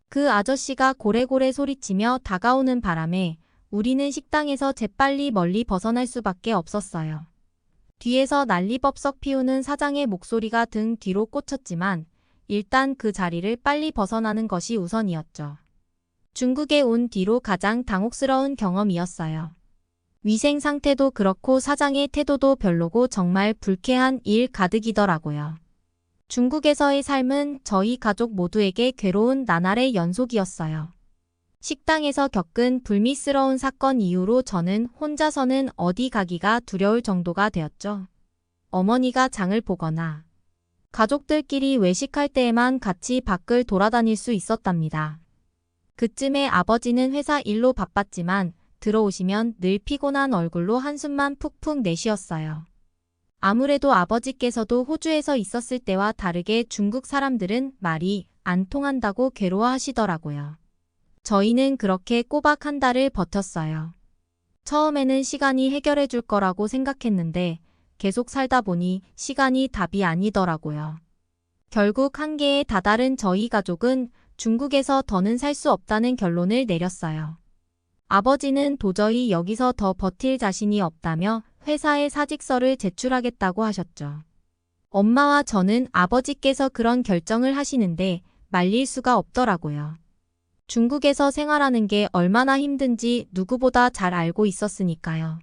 그 아저씨가 고래고래 소리치며 다가오는 바람에 우리는 식당에서 재빨리 멀리 벗어날 수밖에 없었어요. 뒤에서 난리법석 피우는 사장의 목소리가 등 뒤로 꽂혔지만 일단 그 자리를 빨리 벗어나는 것이 우선이었죠. 중국에 온 뒤로 가장 당혹스러운 경험이었어요. 위생 상태도 그렇고 사장의 태도도 별로고 정말 불쾌한 일 가득이더라고요. 중국에서의 삶은 저희 가족 모두에게 괴로운 나날의 연속이었어요. 식당에서 겪은 불미스러운 사건 이후로 저는 혼자서는 어디 가기가 두려울 정도가 되었죠. 어머니가 장을 보거나 가족들끼리 외식할 때에만 같이 밖을 돌아다닐 수 있었답니다. 그쯤에 아버지는 회사 일로 바빴지만 들어오시면 늘 피곤한 얼굴로 한숨만 푹푹 내쉬었어요. 아무래도 아버지께서도 호주에서 있었을 때와 다르게 중국 사람들은 말이 안 통한다고 괴로워하시더라고요. 저희는 그렇게 꼬박 한 달을 버텼어요. 처음에는 시간이 해결해 줄 거라고 생각했는데 계속 살다 보니 시간이 답이 아니더라고요. 결국 한계에 다다른 저희 가족은 중국에서 더는 살 수 없다는 결론을 내렸어요. 아버지는 도저히 여기서 더 버틸 자신이 없다며 회사에 사직서를 제출하겠다고 하셨죠. 엄마와 저는 아버지께서 그런 결정을 하시는데 말릴 수가 없더라고요. 중국에서 생활하는 게 얼마나 힘든지 누구보다 잘 알고 있었으니까요.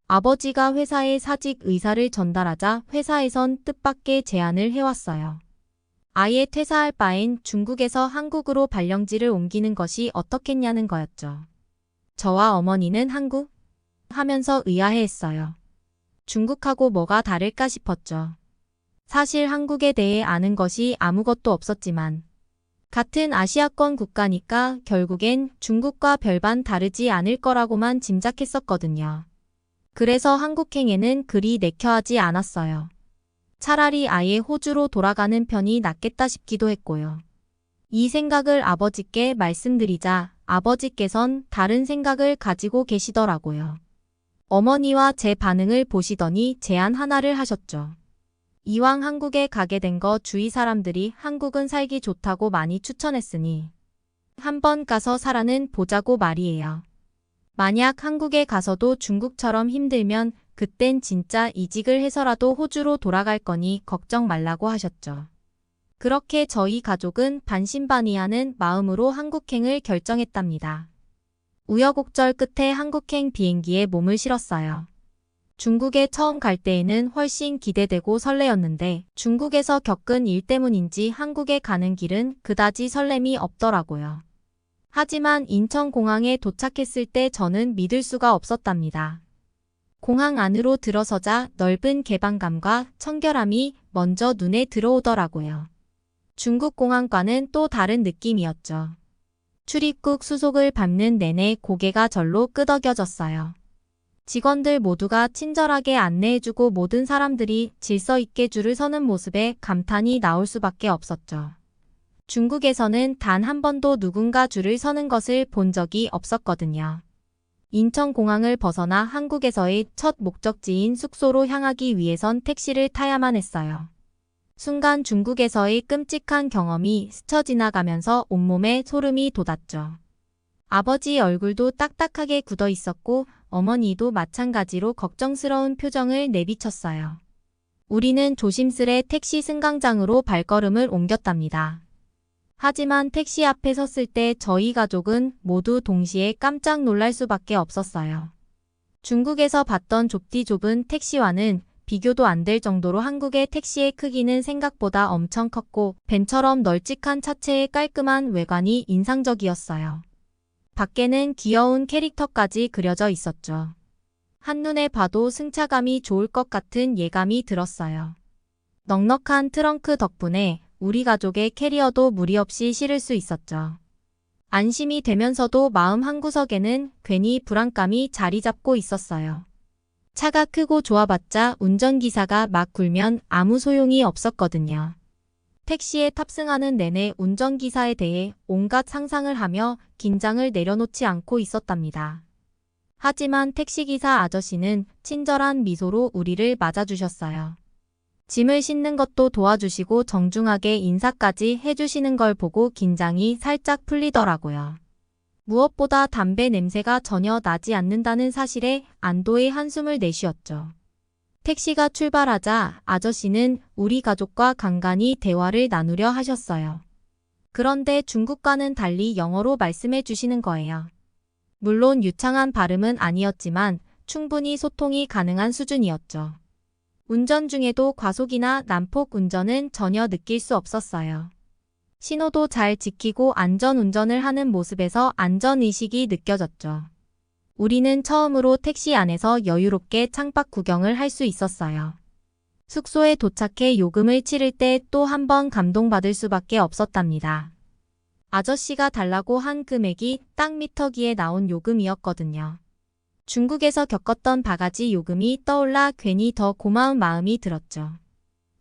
아버지가 회사에 사직 의사를 전달하자 회사에선 뜻밖의 제안을 해왔어요. 아예 퇴사할 바엔 중국에서 한국으로 발령지를 옮기는 것이 어떻겠냐는 거였죠. 저와 어머니는 한국? 하면서 의아해했어요. 중국하고 뭐가 다를까 싶었죠. 사실 한국에 대해 아는 것이 아무것도 없었지만 같은 아시아권 국가니까 결국엔 중국과 별반 다르지 않을 거라고만 짐작했었거든요. 그래서 한국행에는 그리 내켜하지 않았어요. 차라리 아예 호주로 돌아가는 편이 낫겠다 싶기도 했고요. 이 생각을 아버지께 말씀드리자 아버지께선 다른 생각을 가지고 계시더라고요. 어머니와 제 반응을 보시더니 제안 하나를 하셨죠. 이왕 한국에 가게 된 거 주위 사람들이 한국은 살기 좋다고 많이 추천했으니 한번 가서 살아는 보자고 말이에요. 만약 한국에 가서도 중국처럼 힘들면 그땐 진짜 이직을 해서라도 호주로 돌아갈 거니 걱정 말라고 하셨죠. 그렇게 저희 가족은 반신반의하는 마음으로 한국행을 결정했답니다. 우여곡절 끝에 한국행 비행기에 몸을 실었어요. 중국에 처음 갈 때에는 훨씬 기대되고 설레었는데 중국에서 겪은 일 때문인지 한국에 가는 길은 그다지 설렘이 없더라고요. 하지만 인천공항에 도착했을 때 저는 믿을 수가 없었답니다. 공항 안으로 들어서자 넓은 개방감과 청결함이 먼저 눈에 들어오더라고요. 중국 공항과는 또 다른 느낌이었죠. 출입국 수속을 밟는 내내 고개가 절로 끄덕여졌어요. 직원들 모두가 친절하게 안내해주고 모든 사람들이 질서 있게 줄을 서는 모습에 감탄이 나올 수밖에 없었죠. 중국에서는 단 한 번도 누군가 줄을 서는 것을 본 적이 없었거든요. 인천공항을 벗어나 한국에서의 첫 목적지인 숙소로 향하기 위해선 택시를 타야만 했어요. 순간 중국에서의 끔찍한 경험이 스쳐 지나가면서 온몸에 소름이 돋았죠. 아버지 얼굴도 딱딱하게 굳어 있었고 어머니도 마찬가지로 걱정스러운 표정을 내비쳤어요. 우리는 조심스레 택시 승강장으로 발걸음을 옮겼답니다. 하지만 택시 앞에 섰을 때 저희 가족은 모두 동시에 깜짝 놀랄 수밖에 없었어요. 중국에서 봤던 좁디 좁은 택시와는 비교도 안 될 정도로 한국의 택시의 크기는 생각보다 엄청 컸고 벤처럼 널찍한 차체의 깔끔한 외관이 인상적이었어요. 밖에는 귀여운 캐릭터까지 그려져 있었죠. 한눈에 봐도 승차감이 좋을 것 같은 예감이 들었어요. 넉넉한 트렁크 덕분에 우리 가족의 캐리어도 무리 없이 실을 수 있었죠. 안심이 되면서도 마음 한구석에는 괜히 불안감이 자리 잡고 있었어요. 차가 크고 좋아봤자 운전기사가 막 굴면 아무 소용이 없었거든요. 택시에 탑승하는 내내 운전기사에 대해 온갖 상상을 하며 긴장을 내려놓지 않고 있었답니다. 하지만 택시기사 아저씨는 친절한 미소로 우리를 맞아주셨어요. 짐을 싣는 것도 도와주시고 정중하게 인사까지 해주시는 걸 보고 긴장이 살짝 풀리더라고요. 무엇보다 담배 냄새가 전혀 나지 않는다는 사실에 안도의 한숨을 내쉬었죠. 택시가 출발하자 아저씨는 우리 가족과 간간히 대화를 나누려 하셨어요. 그런데 중국과는 달리 영어로 말씀해 주시는 거예요. 물론 유창한 발음은 아니었지만 충분히 소통이 가능한 수준이었죠. 운전 중에도 과속이나 난폭 운전은 전혀 느낄 수 없었어요. 신호도 잘 지키고 안전운전을 하는 모습에서 안전의식이 느껴졌죠. 우리는 처음으로 택시 안에서 여유롭게 창밖 구경을 할 수 있었어요. 숙소에 도착해 요금을 치를 때 또 한 번 감동받을 수밖에 없었답니다. 아저씨가 달라고 한 금액이 딱 미터기에 나온 요금이었거든요. 중국에서 겪었던 바가지 요금이 떠올라 괜히 더 고마운 마음이 들었죠.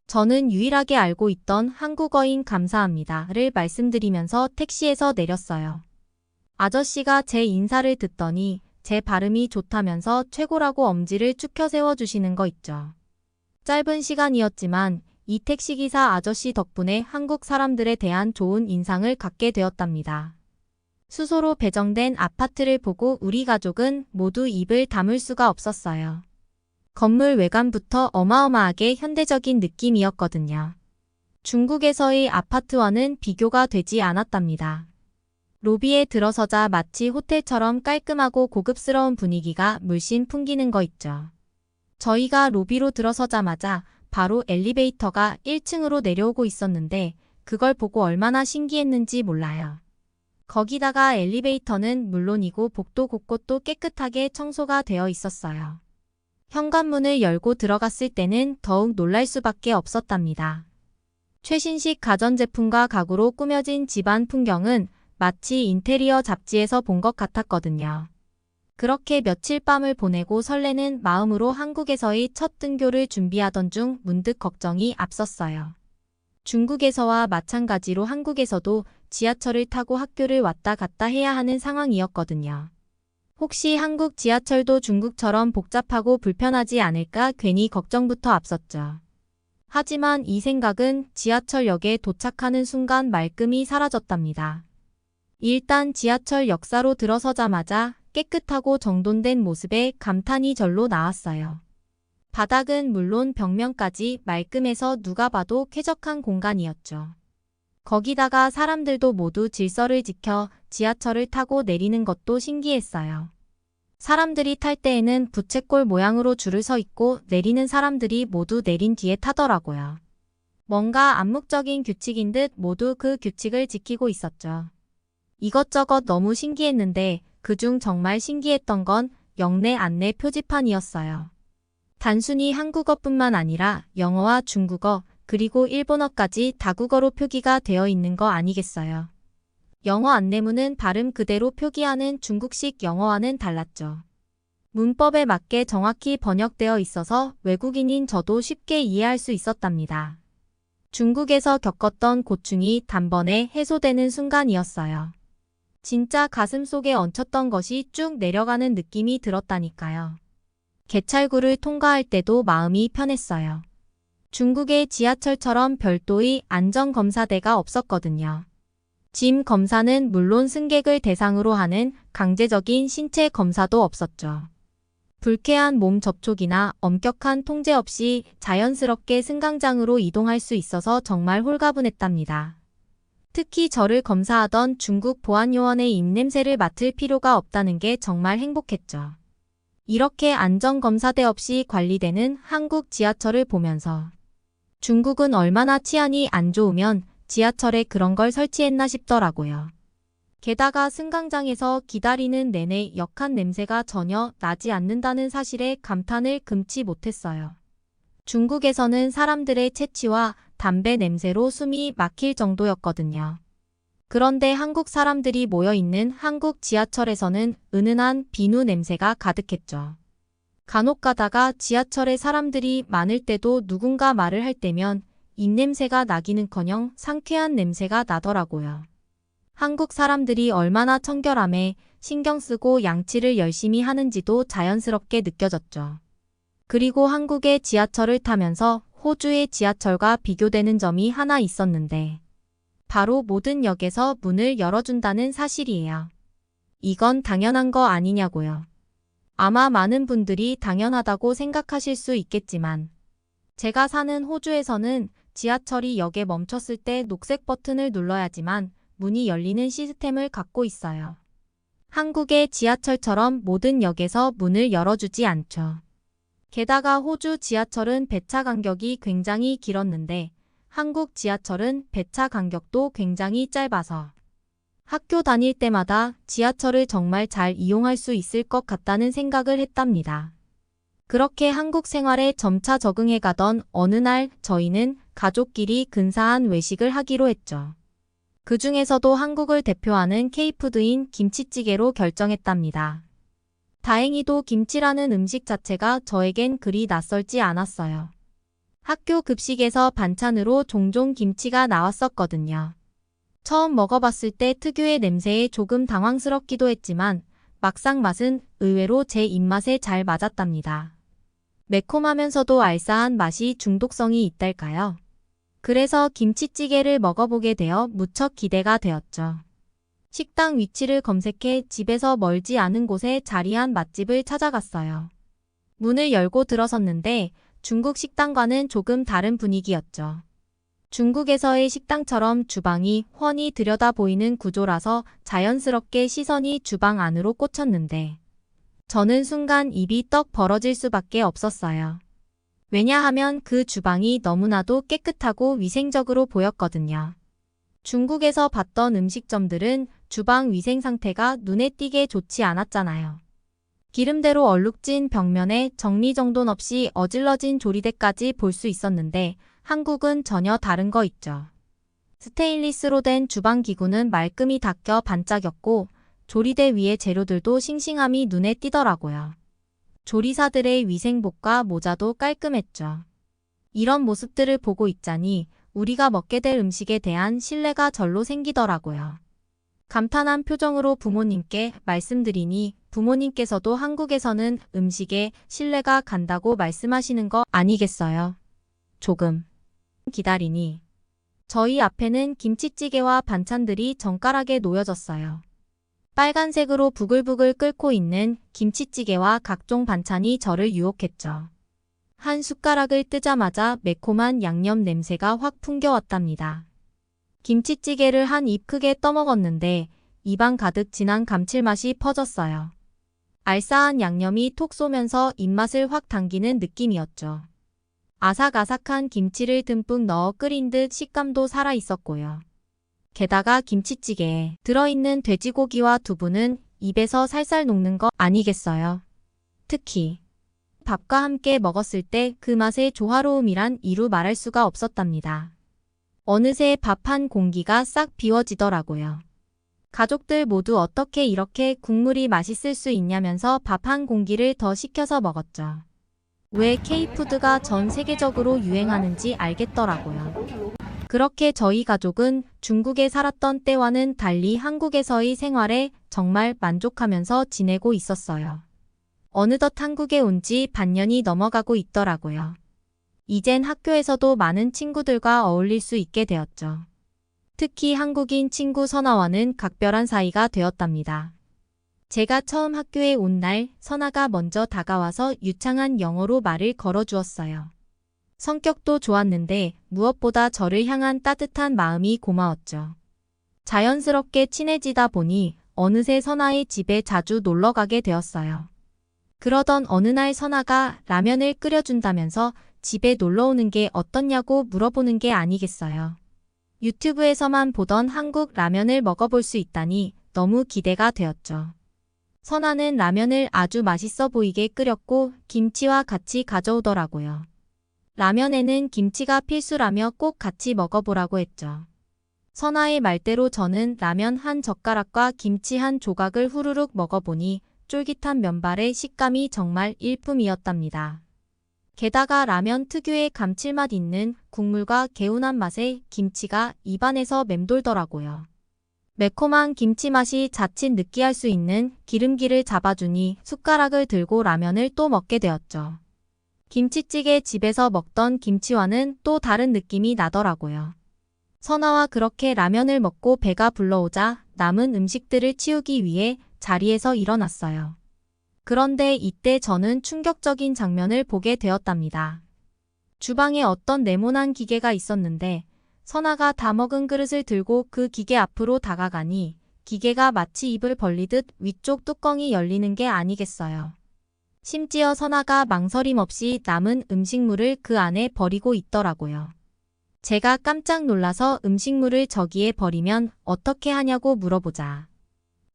저는 유일하게 알고 있던 한국어인 감사합니다를 말씀드리면서 택시에서 내렸어요. 아저씨가 제 인사를 듣더니 제 발음이 좋다면서 최고라고 엄지를 축혀 세워주시는 거 있죠. 짧은 시간이었지만 이 택시기사 아저씨 덕분에 한국 사람들에 대한 좋은 인상을 갖게 되었답니다. 수소로 배정된 아파트를 보고 우리 가족은 모두 입을 다물 수가 없었어요. 건물 외관부터 어마어마하게 현대적인 느낌이었거든요. 중국에서의 아파트와는 비교가 되지 않았답니다. 로비에 들어서자 마치 호텔처럼 깔끔하고 고급스러운 분위기가 물씬 풍기는 거 있죠. 저희가 로비로 들어서자마자 바로 엘리베이터가 1층으로 내려오고 있었는데 그걸 보고 얼마나 신기했는지 몰라요. 거기다가 엘리베이터는 물론이고 복도 곳곳도 깨끗하게 청소가 되어 있었어요. 현관문을 열고 들어갔을 때는 더욱 놀랄 수밖에 없었답니다. 최신식 가전제품과 가구로 꾸며진 집안 풍경은 마치 인테리어 잡지에서 본 것 같았거든요. 그렇게 며칠 밤을 보내고 설레는 마음으로 한국에서의 첫 등교를 준비하던 중 문득 걱정이 앞섰어요. 중국에서와 마찬가지로 한국에서도 지하철을 타고 학교를 왔다 갔다 해야 하는 상황이었거든요. 혹시 한국 지하철도 중국처럼 복잡하고 불편하지 않을까 괜히 걱정부터 앞섰죠. 하지만 이 생각은 지하철역에 도착하는 순간 말끔히 사라졌답니다. 일단 지하철 역사로 들어서자마자 깨끗하고 정돈된 모습에 감탄이 절로 나왔어요. 바닥은 물론 벽면까지 말끔해서 누가 봐도 쾌적한 공간이었죠. 거기다가 사람들도 모두 질서를 지켜 지하철을 타고 내리는 것도 신기했어요. 사람들이 탈 때에는 부채꼴 모양으로 줄을 서 있고 내리는 사람들이 모두 내린 뒤에 타더라고요. 뭔가 암묵적인 규칙인 듯 모두 그 규칙을 지키고 있었죠. 이것저것 너무 신기했는데 그중 정말 신기했던 건 역내 안내 표지판이었어요. 단순히 한국어뿐만 아니라 영어와 중국어, 그리고 일본어까지 다국어로 표기가 되어 있는 거 아니겠어요. 영어 안내문은 발음 그대로 표기하는 중국식 영어와는 달랐죠. 문법에 맞게 정확히 번역되어 있어서 외국인인 저도 쉽게 이해할 수 있었답니다. 중국에서 겪었던 고충이 단번에 해소되는 순간이었어요. 진짜 가슴 속에 얹혔던 것이 쭉 내려가는 느낌이 들었다니까요. 개찰구를 통과할 때도 마음이 편했어요. 중국의 지하철처럼 별도의 안전검사대가 없었거든요. 짐 검사는 물론 승객을 대상으로 하는 강제적인 신체 검사도 없었죠. 불쾌한 몸 접촉이나 엄격한 통제 없이 자연스럽게 승강장으로 이동할 수 있어서 정말 홀가분했답니다. 특히 저를 검사하던 중국 보안요원의 입냄새를 맡을 필요가 없다는 게 정말 행복했죠. 이렇게 안전검사대 없이 관리되는 한국 지하철을 보면서 중국은 얼마나 치안이 안 좋으면 지하철에 그런 걸 설치했나 싶더라고요. 게다가 승강장에서 기다리는 내내 역한 냄새가 전혀 나지 않는다는 사실에 감탄을 금치 못했어요. 중국에서는 사람들의 채취와 담배 냄새로 숨이 막힐 정도였거든요. 그런데 한국 사람들이 모여있는 한국 지하철에서는 은은한 비누 냄새가 가득했죠. 간혹 가다가 지하철에 사람들이 많을 때도 누군가 말을 할 때면 입냄새가 나기는커녕 상쾌한 냄새가 나더라고요. 한국 사람들이 얼마나 청결함에 신경 쓰고 양치를 열심히 하는지도 자연스럽게 느껴졌죠. 그리고 한국의 지하철을 타면서 호주의 지하철과 비교되는 점이 하나 있었는데 바로 모든 역에서 문을 열어준다는 사실이에요. 이건 당연한 거 아니냐고요. 아마 많은 분들이 당연하다고 생각하실 수 있겠지만 제가 사는 호주에서는 지하철이 역에 멈췄을 때 녹색 버튼을 눌러야지만 문이 열리는 시스템을 갖고 있어요. 한국의 지하철처럼 모든 역에서 문을 열어주지 않죠. 게다가 호주 지하철은 배차 간격이 굉장히 길었는데 한국 지하철은 배차 간격도 굉장히 짧아서 학교 다닐 때마다 지하철을 정말 잘 이용할 수 있을 것 같다는 생각을 했답니다. 그렇게 한국 생활에 점차 적응해 가던 어느 날 저희는 가족끼리 근사한 외식을 하기로 했죠. 그 중에서도 한국을 대표하는 K푸드인 김치찌개로 결정했답니다. 다행히도 김치라는 음식 자체가 저에겐 그리 낯설지 않았어요. 학교 급식에서 반찬으로 종종 김치가 나왔었거든요. 처음 먹어봤을 때 특유의 냄새에 조금 당황스럽기도 했지만 막상 맛은 의외로 제 입맛에 잘 맞았답니다. 매콤하면서도 알싸한 맛이 중독성이 있달까요? 그래서 김치찌개를 먹어보게 되어 무척 기대가 되었죠. 식당 위치를 검색해 집에서 멀지 않은 곳에 자리한 맛집을 찾아갔어요. 문을 열고 들어섰는데 중국 식당과는 조금 다른 분위기였죠. 중국에서의 식당처럼 주방이 훤히 들여다 보이는 구조라서 자연스럽게 시선이 주방 안으로 꽂혔는데 저는 순간 입이 떡 벌어질 수밖에 없었어요. 왜냐하면 그 주방이 너무나도 깨끗하고 위생적으로 보였거든요. 중국에서 봤던 음식점들은 주방 위생 상태가 눈에 띄게 좋지 않았잖아요. 기름대로 얼룩진 벽면에 정리정돈 없이 어질러진 조리대까지 볼 수 있었는데 한국은 전혀 다른 거 있죠. 스테인리스로 된 주방 기구는 말끔히 닦여 반짝였고 조리대 위의 재료들도 싱싱함이 눈에 띄더라고요. 조리사들의 위생복과 모자도 깔끔했죠. 이런 모습들을 보고 있자니 우리가 먹게 될 음식에 대한 신뢰가 절로 생기더라고요. 감탄한 표정으로 부모님께 말씀드리니 부모님께서도 한국에서는 음식에 신뢰가 간다고 말씀하시는 거 아니겠어요? 조금 기다리니 저희 앞에는 김치찌개와 반찬들이 정갈하게 놓여졌어요. 빨간색으로 부글부글 끓고 있는 김치찌개와 각종 반찬이 저를 유혹했죠. 한 숟가락을 뜨자마자 매콤한 양념 냄새가 확 풍겨왔답니다. 김치찌개를 한 입 크게 떠먹었는데 입안 가득 진한 감칠맛이 퍼졌어요. 알싸한 양념이 톡 쏘면서 입맛을 확 당기는 느낌이었죠. 아삭아삭한 김치를 듬뿍 넣어 끓인 듯 식감도 살아있었고요. 게다가 김치찌개에 들어있는 돼지고기와 두부는 입에서 살살 녹는 거 아니겠어요? 특히 밥과 함께 먹었을 때 그 맛의 조화로움이란 이루 말할 수가 없었답니다. 어느새 밥 한 공기가 싹 비워지더라고요. 가족들 모두 어떻게 이렇게 국물이 맛있을 수 있냐면서 밥 한 공기를 더 시켜서 먹었죠. 왜 K푸드가 전 세계적으로 유행하는지 알겠더라고요. 그렇게 저희 가족은 중국에 살았던 때와는 달리 한국에서의 생활에 정말 만족하면서 지내고 있었어요. 어느덧 한국에 온 지 반년이 넘어가고 있더라고요. 이젠 학교에서도 많은 친구들과 어울릴 수 있게 되었죠. 특히 한국인 친구 선아와는 각별한 사이가 되었답니다. 제가 처음 학교에 온 날 선아가 먼저 다가와서 유창한 영어로 말을 걸어주었어요. 성격도 좋았는데 무엇보다 저를 향한 따뜻한 마음이 고마웠죠. 자연스럽게 친해지다 보니 어느새 선아의 집에 자주 놀러 가게 되었어요. 그러던 어느 날 선아가 라면을 끓여준다면서 집에 놀러 오는 게 어떻냐고 물어보는 게 아니겠어요. 유튜브에서만 보던 한국 라면을 먹어볼 수 있다니 너무 기대가 되었죠. 선아는 라면을 아주 맛있어 보이게 끓였고 김치와 같이 가져오더라고요. 라면에는 김치가 필수라며 꼭 같이 먹어보라고 했죠. 선아의 말대로 저는 라면 한 젓가락과 김치 한 조각을 후루룩 먹어보니 쫄깃한 면발의 식감이 정말 일품이었답니다. 게다가 라면 특유의 감칠맛 있는 국물과 개운한 맛에 김치가 입안에서 맴돌더라고요. 매콤한 김치 맛이 자칫 느끼할 수 있는 기름기를 잡아주니 숟가락을 들고 라면을 또 먹게 되었죠. 김치찌개 집에서 먹던 김치와는 또 다른 느낌이 나더라고요. 선아와 그렇게 라면을 먹고 배가 불러오자 남은 음식들을 치우기 위해 자리에서 일어났어요. 그런데 이때 저는 충격적인 장면을 보게 되었답니다. 주방에 어떤 네모난 기계가 있었는데 선아가 다 먹은 그릇을 들고 그 기계 앞으로 다가가니 기계가 마치 입을 벌리듯 위쪽 뚜껑이 열리는 게 아니겠어요. 심지어 선아가 망설임 없이 남은 음식물을 그 안에 버리고 있더라고요. 제가 깜짝 놀라서 음식물을 저기에 버리면 어떻게 하냐고 물어보자.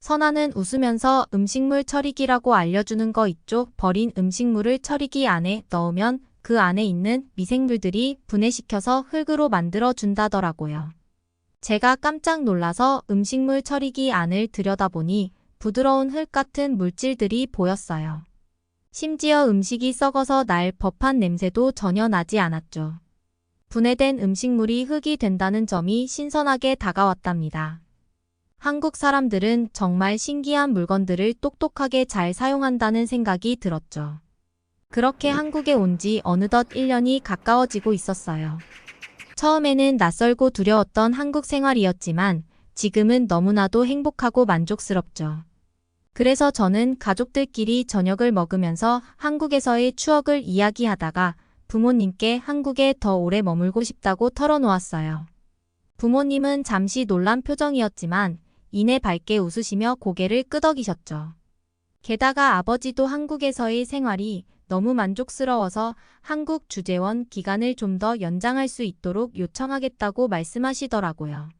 선아는 웃으면서 음식물 처리기라고 알려주는 거 있죠. 버린 음식물을 처리기 안에 넣으면 그 안에 있는 미생물들이 분해시켜서 흙으로 만들어 준다더라고요. 제가 깜짝 놀라서 음식물 처리기 안을 들여다보니 부드러운 흙 같은 물질들이 보였어요. 심지어 음식이 썩어서 날 법한 냄새도 전혀 나지 않았죠. 분해된 음식물이 흙이 된다는 점이 신선하게 다가왔답니다. 한국 사람들은 정말 신기한 물건들을 똑똑하게 잘 사용한다는 생각이 들었죠. 그렇게 한국에 온 지 어느덧 1년이 가까워지고 있었어요. 처음에는 낯설고 두려웠던 한국 생활이었지만 지금은 너무나도 행복하고 만족스럽죠. 그래서 저는 가족들끼리 저녁을 먹으면서 한국에서의 추억을 이야기하다가 부모님께 한국에 더 오래 머물고 싶다고 털어놓았어요. 부모님은 잠시 놀란 표정이었지만 이내 밝게 웃으시며 고개를 끄덕이셨죠. 게다가 아버지도 한국에서의 생활이 너무 만족스러워서 한국 주재원 기간을 좀 더 연장할 수 있도록 요청하겠다고 말씀하시더라고요.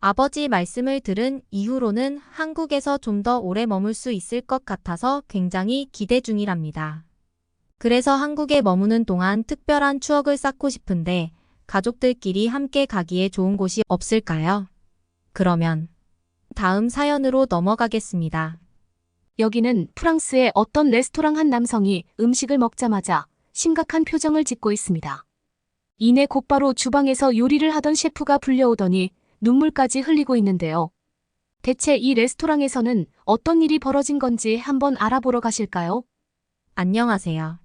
아버지 말씀을 들은 이후로는 한국에서 좀 더 오래 머물 수 있을 것 같아서 굉장히 기대 중이랍니다. 그래서 한국에 머무는 동안 특별한 추억을 쌓고 싶은데 가족들끼리 함께 가기에 좋은 곳이 없을까요? 그러면 다음 사연으로 넘어가겠습니다.
여기는 프랑스의 어떤 레스토랑 한 남성이 음식을 먹자마자 심각한 표정을 짓고 있습니다. 이내 곧바로 주방에서 요리를 하던 셰프가 불려오더니 눈물까지 흘리고 있는데요. 대체 이 레스토랑에서는 어떤 일이 벌어진 건지 한번 알아보러 가실까요?
안녕하세요.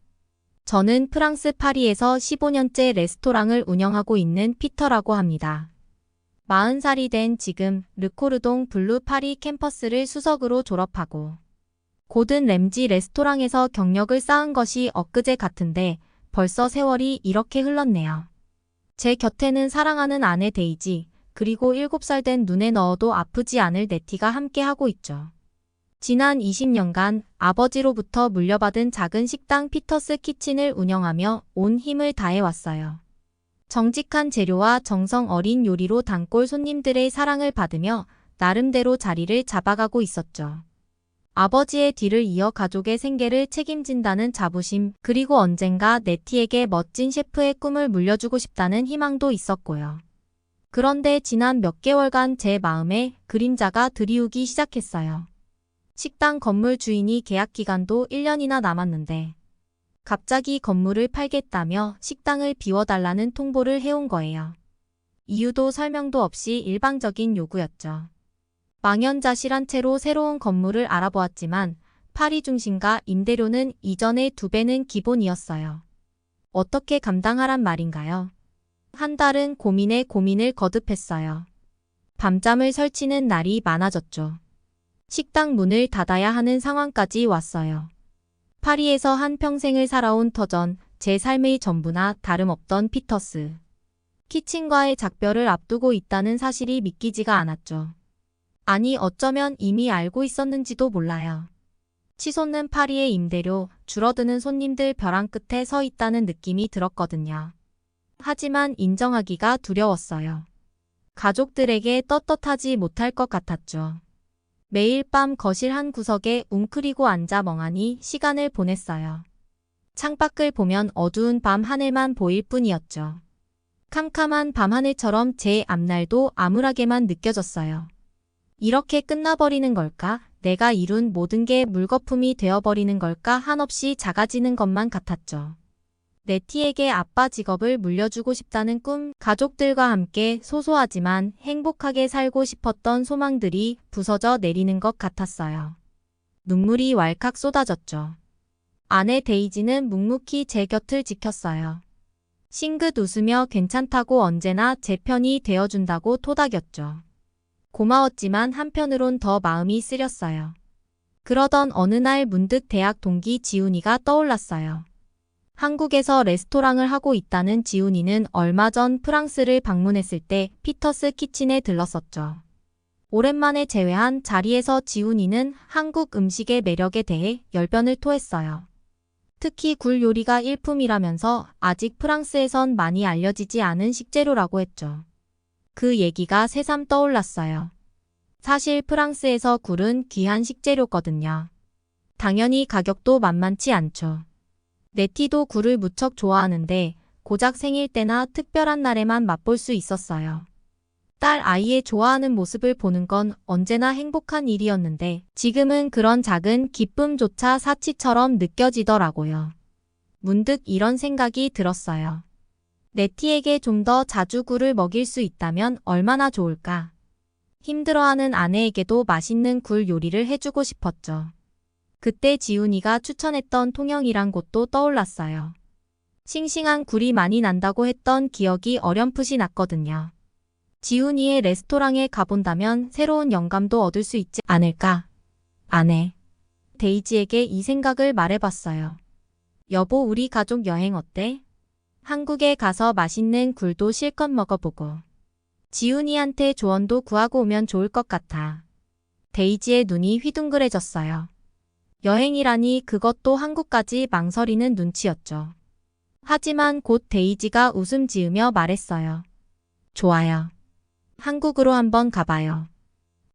저는 프랑스 파리에서 15년째 레스토랑을 운영하고 있는 피터라고 합니다. 40살이 된 지금 르코르동 블루 파리 캠퍼스를 수석으로 졸업하고 고든 램지 레스토랑에서 경력을 쌓은 것이 엊그제 같은데 벌써 세월이 이렇게 흘렀네요. 제 곁에는 사랑하는 아내 데이지, 그리고 7살 된 눈에 넣어도 아프지 않을 네티가 함께하고 있죠. 지난 20년간 아버지로부터 물려받은 작은 식당 피터스 키친을 운영하며 온 힘을 다해왔어요. 정직한 재료와 정성 어린 요리로 단골 손님들의 사랑을 받으며 나름대로 자리를 잡아가고 있었죠. 아버지의 뒤를 이어 가족의 생계를 책임진다는 자부심, 그리고 언젠가 네티에게 멋진 셰프의 꿈을 물려주고 싶다는 희망도 있었고요. 그런데 지난 몇 개월간 제 마음에 그림자가 드리우기 시작했어요. 식당 건물 주인이 계약 기간도 1년이나 남았는데 갑자기 건물을 팔겠다며 식당을 비워달라는 통보를 해온 거예요. 이유도 설명도 없이 일방적인 요구였죠. 망연자실한 채로 새로운 건물을 알아보았지만 파리 중심가 임대료는 이전의 2배는 기본이었어요. 어떻게 감당하란 말인가요? 한 달은 고민에 고민을 거듭했어요. 밤잠을 설치는 날이 많아졌죠. 식당 문을 닫아야 하는 상황까지 왔어요. 파리에서 한 평생을 살아온 터전, 제 삶의 전부나 다름없던 피터스. 키친과의 작별을 앞두고 있다는 사실이 믿기지가 않았죠. 아니 어쩌면 이미 알고 있었는지도 몰라요. 치솟는 파리의 임대료, 줄어드는 손님들 벼랑 끝에 서 있다는 느낌이 들었거든요. 하지만 인정하기가 두려웠어요. 가족들에게 떳떳하지 못할 것 같았죠. 매일 밤 거실 한 구석에 웅크리고 앉아 멍하니 시간을 보냈어요. 창밖을 보면 어두운 밤 하늘만 보일 뿐이었죠. 캄캄한 밤 하늘처럼 제 앞날도 암울하게만 느껴졌어요. 이렇게 끝나버리는 걸까? 내가 이룬 모든 게 물거품이 되어버리는 걸까? 한없이 작아지는 것만 같았죠. 네티에게 아빠 직업을 물려주고 싶다는 꿈, 가족들과 함께 소소하지만 행복하게 살고 싶었던 소망들이 부서져 내리는 것 같았어요. 눈물이 왈칵 쏟아졌죠. 아내 데이지는 묵묵히 제 곁을 지켰어요. 싱긋 웃으며 괜찮다고 언제나 제 편이 되어준다고 토닥였죠. 고마웠지만 한편으론 더 마음이 쓰렸어요. 그러던 어느 날 문득 대학 동기 지훈이가 떠올랐어요. 한국에서 레스토랑을 하고 있다는 지훈이는 얼마 전 프랑스를 방문했을 때 피터스 키친에 들렀었죠. 오랜만에 재회한 자리에서 지훈이는 한국 음식의 매력에 대해 열변을 토했어요. 특히 굴 요리가 일품이라면서 아직 프랑스에선 많이 알려지지 않은 식재료라고 했죠. 그 얘기가 새삼 떠올랐어요. 사실 프랑스에서 굴은 귀한 식재료거든요. 당연히 가격도 만만치 않죠. 네티도 굴을 무척 좋아하는데 고작 생일 때나 특별한 날에만 맛볼 수 있었어요. 딸 아이의 좋아하는 모습을 보는 건 언제나 행복한 일이었는데 지금은 그런 작은 기쁨조차 사치처럼 느껴지더라고요. 문득 이런 생각이 들었어요. 네티에게 좀 더 자주 굴을 먹일 수 있다면 얼마나 좋을까? 힘들어하는 아내에게도 맛있는 굴 요리를 해주고 싶었죠. 그때 지훈이가 추천했던 통영이란 곳도 떠올랐어요. 싱싱한 굴이 많이 난다고 했던 기억이 어렴풋이 났거든요. 지훈이의 레스토랑에 가본다면 새로운 영감도 얻을 수 있지 않을까? 아내. 데이지에게 이 생각을 말해봤어요. 여보, 우리 가족 여행 어때? 한국에 가서 맛있는 굴도 실컷 먹어보고 지훈이한테 조언도 구하고 오면 좋을 것 같아. 데이지의 눈이 휘둥그레졌어요. 여행이라니 그것도 한국까지 망설이는 눈치였죠. 하지만 곧 데이지가 웃음 지으며 말했어요. 좋아요. 한국으로 한번 가봐요.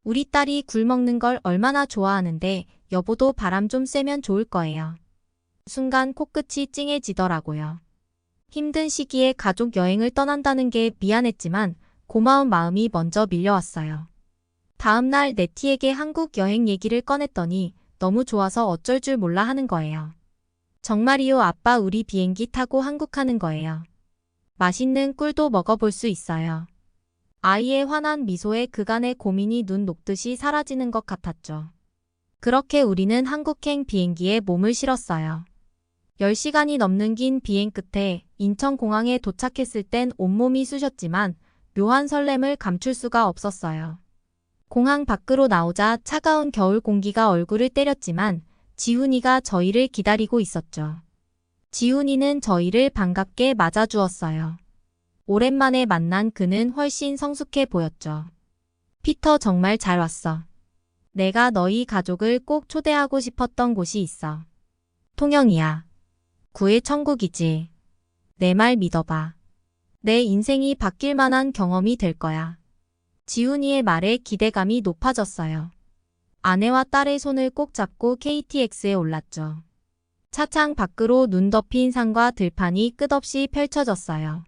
우리 딸이 굴 먹는 걸 얼마나 좋아하는데 여보도 바람 좀 쐬면 좋을 거예요. 순간 코끝이 찡해지더라고요. 힘든 시기에 가족 여행을 떠난다는 게 미안했지만 고마운 마음이 먼저 밀려왔어요. 다음 날 네티에게 한국 여행 얘기를 꺼냈더니 너무 좋아서 어쩔 줄 몰라 하는 거예요. 정말이요, 아빠, 우리 비행기 타고 한국 가는 거예요. 맛있는 꿀도 먹어볼 수 있어요. 아이의 환한 미소에 그간의 고민이 눈 녹듯이 사라지는 것 같았죠. 그렇게 우리는 한국행 비행기에 몸을 실었어요. 10시간이 넘는 긴 비행 끝에 인천공항에 도착했을 땐 온몸이 쑤셨지만 묘한 설렘을 감출 수가 없었어요. 공항 밖으로 나오자 차가운 겨울 공기가 얼굴을 때렸지만 지훈이가 저희를 기다리고 있었죠. 지훈이는 저희를 반갑게 맞아주었어요. 오랜만에 만난 그는 훨씬 성숙해 보였죠. 피터, 정말 잘 왔어. 내가 너희 가족을 꼭 초대하고 싶었던 곳이 있어. 통영이야. 구의 천국이지. 내 말 믿어봐. 내 인생이 바뀔 만한 경험이 될 거야. 지훈이의 말에 기대감이 높아졌어요. 아내와 딸의 손을 꼭 잡고 KTX에 올랐죠. 차창 밖으로 눈 덮인 산과 들판이 끝없이 펼쳐졌어요.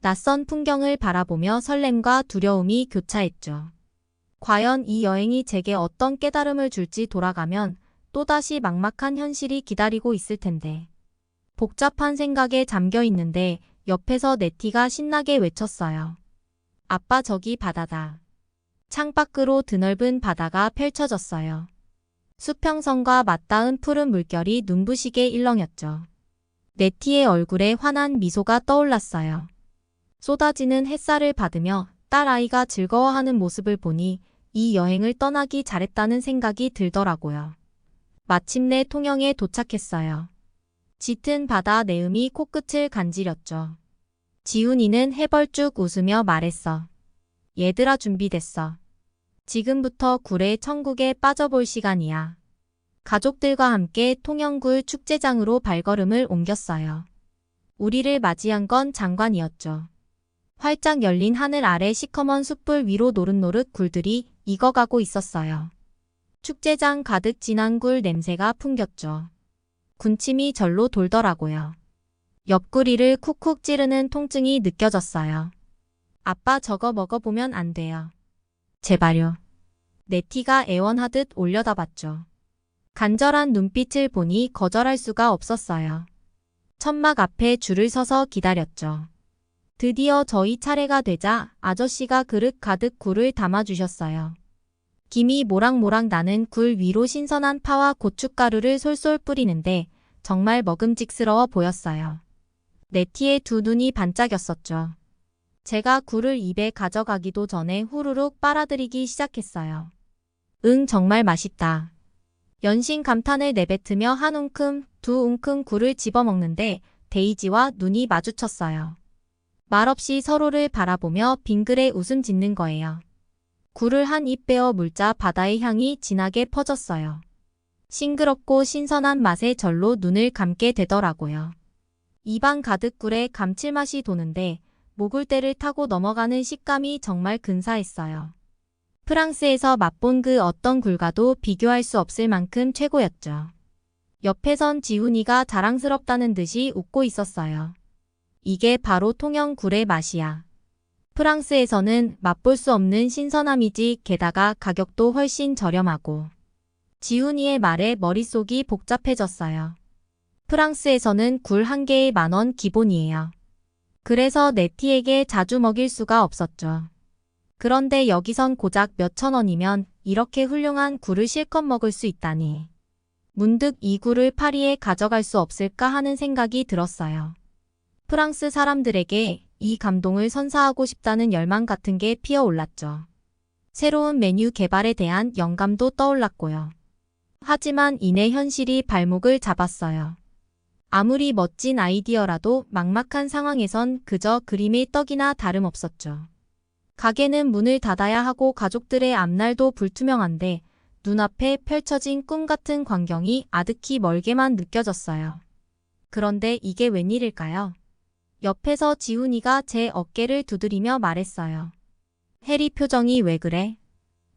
낯선 풍경을 바라보며 설렘과 두려움이 교차했죠. 과연 이 여행이 제게 어떤 깨달음을 줄지 돌아가면 또다시 막막한 현실이 기다리고 있을 텐데. 복잡한 생각에 잠겨 있는데 옆에서 네티가 신나게 외쳤어요. 아빠, 저기 바다다. 창밖으로 드넓은 바다가 펼쳐졌어요. 수평선과 맞닿은 푸른 물결이 눈부시게 일렁였죠. 네티의 얼굴에 환한 미소가 떠올랐어요. 쏟아지는 햇살을 받으며 딸아이가 즐거워하는 모습을 보니 이 여행을 떠나기 잘했다는 생각이 들더라고요. 마침내 통영에 도착했어요. 짙은 바다 내음이 코끝을 간지렸죠. 지훈이는 해벌쭉 웃으며 말했어. 얘들아, 준비됐어. 지금부터 굴의 천국에 빠져볼 시간이야. 가족들과 함께 통영굴 축제장으로 발걸음을 옮겼어요. 우리를 맞이한 건 장관이었죠. 활짝 열린 하늘 아래 시커먼 숯불 위로 노릇노릇 굴들이 익어가고 있었어요. 축제장 가득 진한 굴 냄새가 풍겼죠. 군침이 절로 돌더라고요. 옆구리를 쿡쿡 찌르는 통증이 느껴졌어요. 아빠, 저거 먹어보면 안 돼요. 제발요. 네티가 애원하듯 올려다봤죠. 간절한 눈빛을 보니 거절할 수가 없었어요. 천막 앞에 줄을 서서 기다렸죠. 드디어 저희 차례가 되자 아저씨가 그릇 가득 굴을 담아주셨어요. 김이 모락모락 나는 굴 위로 신선한 파와 고춧가루를 솔솔 뿌리는데 정말 먹음직스러워 보였어요. 네티의 두 눈이 반짝였었죠. 제가 굴을 입에 가져가기도 전에 후루룩 빨아들이기 시작했어요. 응, 정말 맛있다. 연신 감탄을 내뱉으며 한 움큼, 두 움큼 굴을 집어먹는데 데이지와 눈이 마주쳤어요. 말없이 서로를 바라보며 빙그레 웃음 짓는 거예요. 굴을 한 입 베어 물자 바다의 향이 진하게 퍼졌어요. 싱그럽고 신선한 맛에 절로 눈을 감게 되더라고요. 입안 가득 굴에 감칠맛이 도는데 모굴대를 타고 넘어가는 식감이 정말 근사했어요. 프랑스에서 맛본 그 어떤 굴과도 비교할 수 없을 만큼 최고였죠. 옆에선 지훈이가 자랑스럽다는 듯이 웃고 있었어요. 이게 바로 통영 굴의 맛이야. 프랑스에서는 맛볼 수 없는 신선함이지 게다가 가격도 훨씬 저렴하고. 지훈이의 말에 머릿속이 복잡해졌어요. 프랑스에서는 굴 한 개에 10,000원 기본이에요. 그래서 네티에게 자주 먹일 수가 없었죠. 그런데 여기선 고작 몇천 원이면 이렇게 훌륭한 굴을 실컷 먹을 수 있다니. 문득 이 굴을 파리에 가져갈 수 없을까 하는 생각이 들었어요. 프랑스 사람들에게 이 감동을 선사하고 싶다는 열망 같은 게 피어올랐죠. 새로운 메뉴 개발에 대한 영감도 떠올랐고요. 하지만 이내 현실이 발목을 잡았어요. 아무리 멋진 아이디어라도 막막한 상황에선 그저 그림의 떡이나 다름없었죠. 가게는 문을 닫아야 하고 가족들의 앞날도 불투명한데 눈앞에 펼쳐진 꿈 같은 광경이 아득히 멀게만 느껴졌어요. 그런데 이게 웬일일까요? 옆에서 지훈이가 제 어깨를 두드리며 말했어요. 해리 표정이 왜 그래?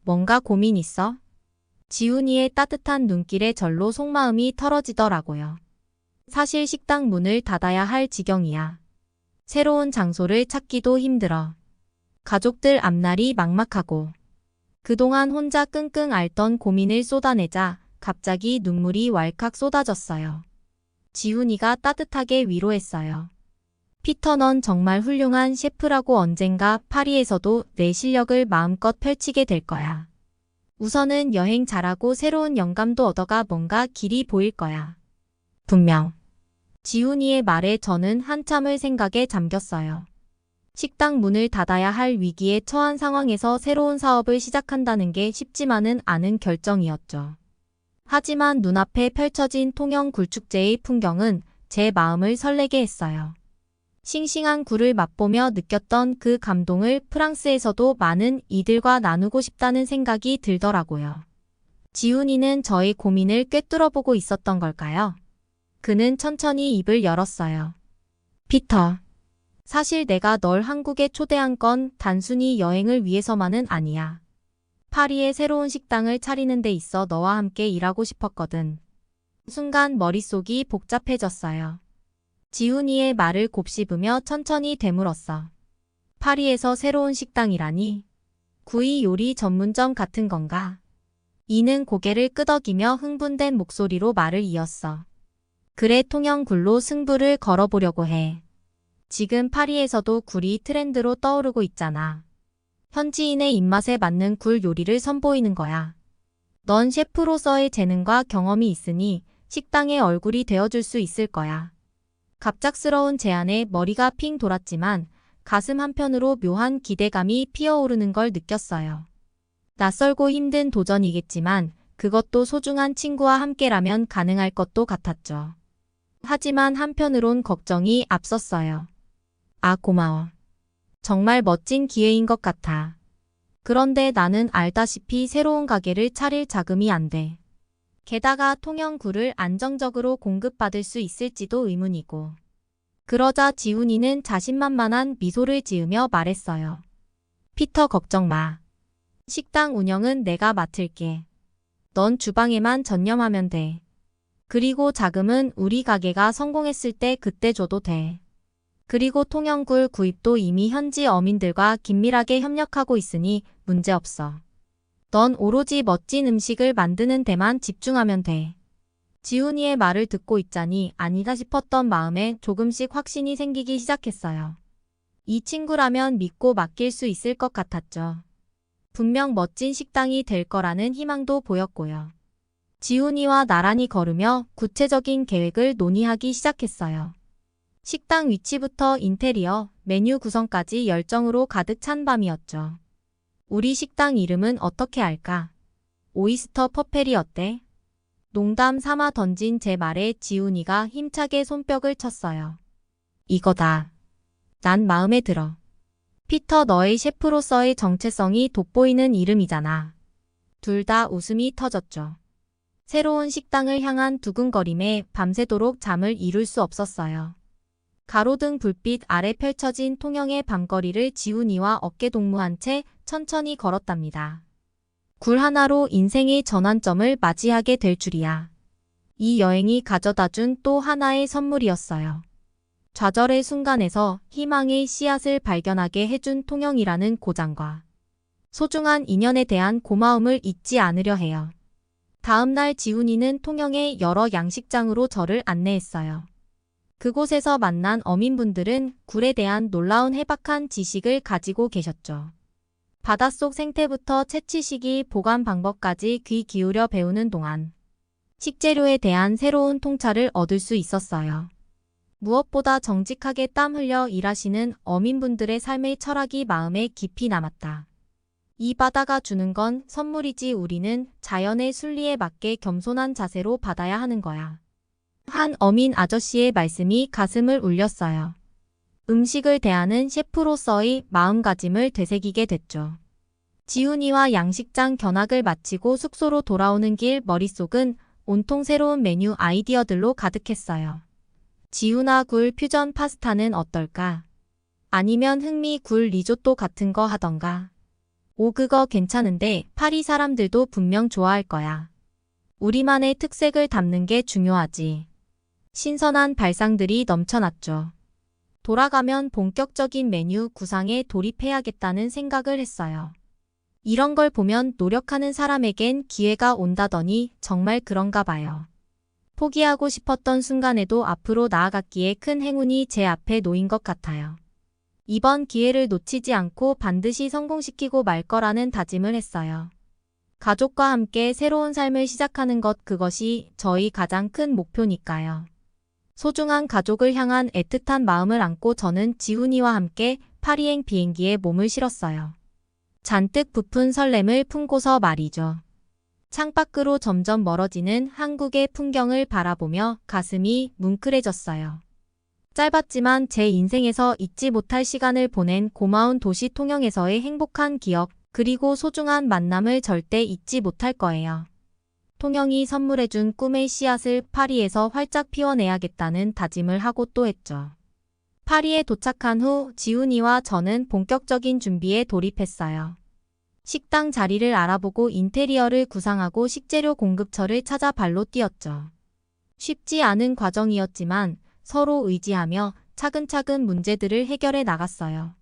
뭔가 고민 있어? 지훈이의 따뜻한 눈길에 절로 속마음이 털어지더라고요. 사실 식당 문을 닫아야 할 지경이야. 새로운 장소를 찾기도 힘들어. 가족들 앞날이 막막하고. 그동안 혼자 끙끙 앓던 고민을 쏟아내자 갑자기 눈물이 왈칵 쏟아졌어요. 지훈이가 따뜻하게 위로했어요. 피터, 넌 정말 훌륭한 셰프라고 언젠가 파리에서도 내 실력을 마음껏 펼치게 될 거야. 우선은 여행 잘하고 새로운 영감도 얻어가 뭔가 길이 보일 거야. 분명. 지훈이의 말에 저는 한참을 생각에 잠겼어요. 식당 문을 닫아야 할 위기에 처한 상황에서 새로운 사업을 시작한다는 게 쉽지만은 않은 결정이었죠. 하지만 눈앞에 펼쳐진 통영 굴축제의 풍경은 제 마음을 설레게 했어요. 싱싱한 굴을 맛보며 느꼈던 그 감동을 프랑스에서도 많은 이들과 나누고 싶다는 생각이 들더라고요. 지훈이는 저의 고민을 꿰뚫어보고 있었던 걸까요? 그는 천천히 입을 열었어요. 피터, 사실 내가 널 한국에 초대한 건 단순히 여행을 위해서만은 아니야. 파리에 새로운 식당을 차리는 데 있어 너와 함께 일하고 싶었거든. 순간 머릿속이 복잡해졌어요. 지훈이의 말을 곱씹으며 천천히 되물었어. 파리에서 새로운 식당이라니? 구이 요리 전문점 같은 건가? 이는 고개를 끄덕이며 흥분된 목소리로 말을 이었어. 그래, 통영굴로 승부를 걸어보려고 해. 지금 파리에서도 굴이 트렌드로 떠오르고 있잖아. 현지인의 입맛에 맞는 굴 요리를 선보이는 거야. 넌 셰프로서의 재능과 경험이 있으니 식당의 얼굴이 되어줄 수 있을 거야. 갑작스러운 제안에 머리가 핑 돌았지만 가슴 한편으로 묘한 기대감이 피어오르는 걸 느꼈어요. 낯설고 힘든 도전이겠지만 그것도 소중한 친구와 함께라면 가능할 것도 같았죠. 하지만 한편으론 걱정이 앞섰어요. 아, 고마워. 정말 멋진 기회인 것 같아. 그런데 나는 알다시피 새로운 가게를 차릴 자금이 안 돼. 게다가 통영굴을 안정적으로 공급받을 수 있을지도 의문이고. 그러자 지훈이는 자신만만한 미소를 지으며 말했어요. 피터, 걱정 마. 식당 운영은 내가 맡을게. 넌 주방에만 전념하면 돼. 그리고 자금은 우리 가게가 성공했을 때 그때 줘도 돼. 그리고 통영굴 구입도 이미 현지 어민들과 긴밀하게 협력하고 있으니 문제없어. 넌 오로지 멋진 음식을 만드는 데만 집중하면 돼. 지훈이의 말을 듣고 있자니 아니다 싶었던 마음에 조금씩 확신이 생기기 시작했어요. 이 친구라면 믿고 맡길 수 있을 것 같았죠. 분명 멋진 식당이 될 거라는 희망도 보였고요. 지훈이와 나란히 걸으며 구체적인 계획을 논의하기 시작했어요. 식당 위치부터 인테리어, 메뉴 구성까지 열정으로 가득 찬 밤이었죠. 우리 식당 이름은 어떻게 할까? 오이스터 퍼펠이 어때? 농담 삼아 던진 제 말에 지훈이가 힘차게 손뼉을 쳤어요. 이거다. 난 마음에 들어. 피터, 너의 셰프로서의 정체성이 돋보이는 이름이잖아. 둘 다 웃음이 터졌죠. 새로운 식당을 향한 두근거림에 밤새도록 잠을 이룰 수 없었어요. 가로등 불빛 아래 펼쳐진 통영의 밤거리를 지훈이와 어깨동무한 채 천천히 걸었답니다. 굴 하나로 인생의 전환점을 맞이하게 될 줄이야. 이 여행이 가져다준 또 하나의 선물이었어요. 좌절의 순간에서 희망의 씨앗을 발견하게 해준 통영이라는 고장과 소중한 인연에 대한 고마움을 잊지 않으려 해요. 다음 날 지훈이는 통영의 여러 양식장으로 저를 안내했어요. 그곳에서 만난 어민분들은 굴에 대한 놀라운 해박한 지식을 가지고 계셨죠. 바닷속 생태부터 채취 시기, 보관 방법까지 귀 기울여 배우는 동안 식재료에 대한 새로운 통찰을 얻을 수 있었어요. 무엇보다 정직하게 땀 흘려 일하시는 어민분들의 삶의 철학이 마음에 깊이 남았다. 이 바다가 주는 건 선물이지 우리는 자연의 순리에 맞게 겸손한 자세로 받아야 하는 거야. 한 어민 아저씨의 말씀이 가슴을 울렸어요. 음식을 대하는 셰프로서의 마음가짐을 되새기게 됐죠. 지훈이와 양식장 견학을 마치고 숙소로 돌아오는 길 머릿속은 온통 새로운 메뉴 아이디어들로 가득했어요. 지훈아, 굴 퓨전 파스타는 어떨까? 아니면 흥미 굴 리조또 같은 거 하던가? 오, 그거 괜찮은데 파리 사람들도 분명 좋아할 거야. 우리만의 특색을 담는 게 중요하지. 신선한 발상들이 넘쳐났죠. 돌아가면 본격적인 메뉴 구상에 돌입해야겠다는 생각을 했어요. 이런 걸 보면 노력하는 사람에겐 기회가 온다더니 정말 그런가 봐요. 포기하고 싶었던 순간에도 앞으로 나아갔기에 큰 행운이 제 앞에 놓인 것 같아요. 이번 기회를 놓치지 않고 반드시 성공시키고 말 거라는 다짐을 했어요. 가족과 함께 새로운 삶을 시작하는 것, 그것이 저희 가장 큰 목표니까요. 소중한 가족을 향한 애틋한 마음을 안고 저는 지훈이와 함께 파리행 비행기에 몸을 실었어요. 잔뜩 부푼 설렘을 품고서 말이죠. 창밖으로 점점 멀어지는 한국의 풍경을 바라보며 가슴이 뭉클해졌어요. 짧았지만 제 인생에서 잊지 못할 시간을 보낸 고마운 도시 통영에서의 행복한 기억, 그리고 소중한 만남을 절대 잊지 못할 거예요. 통영이 선물해준 꿈의 씨앗을 파리에서 활짝 피워내야겠다는 다짐을 하고 또 했죠. 파리에 도착한 후 지훈이와 저는 본격적인 준비에 돌입했어요. 식당 자리를 알아보고 인테리어를 구상하고 식재료 공급처를 찾아 발로 뛰었죠. 쉽지 않은 과정이었지만 서로 의지하며 차근차근 문제들을 해결해 나갔어요.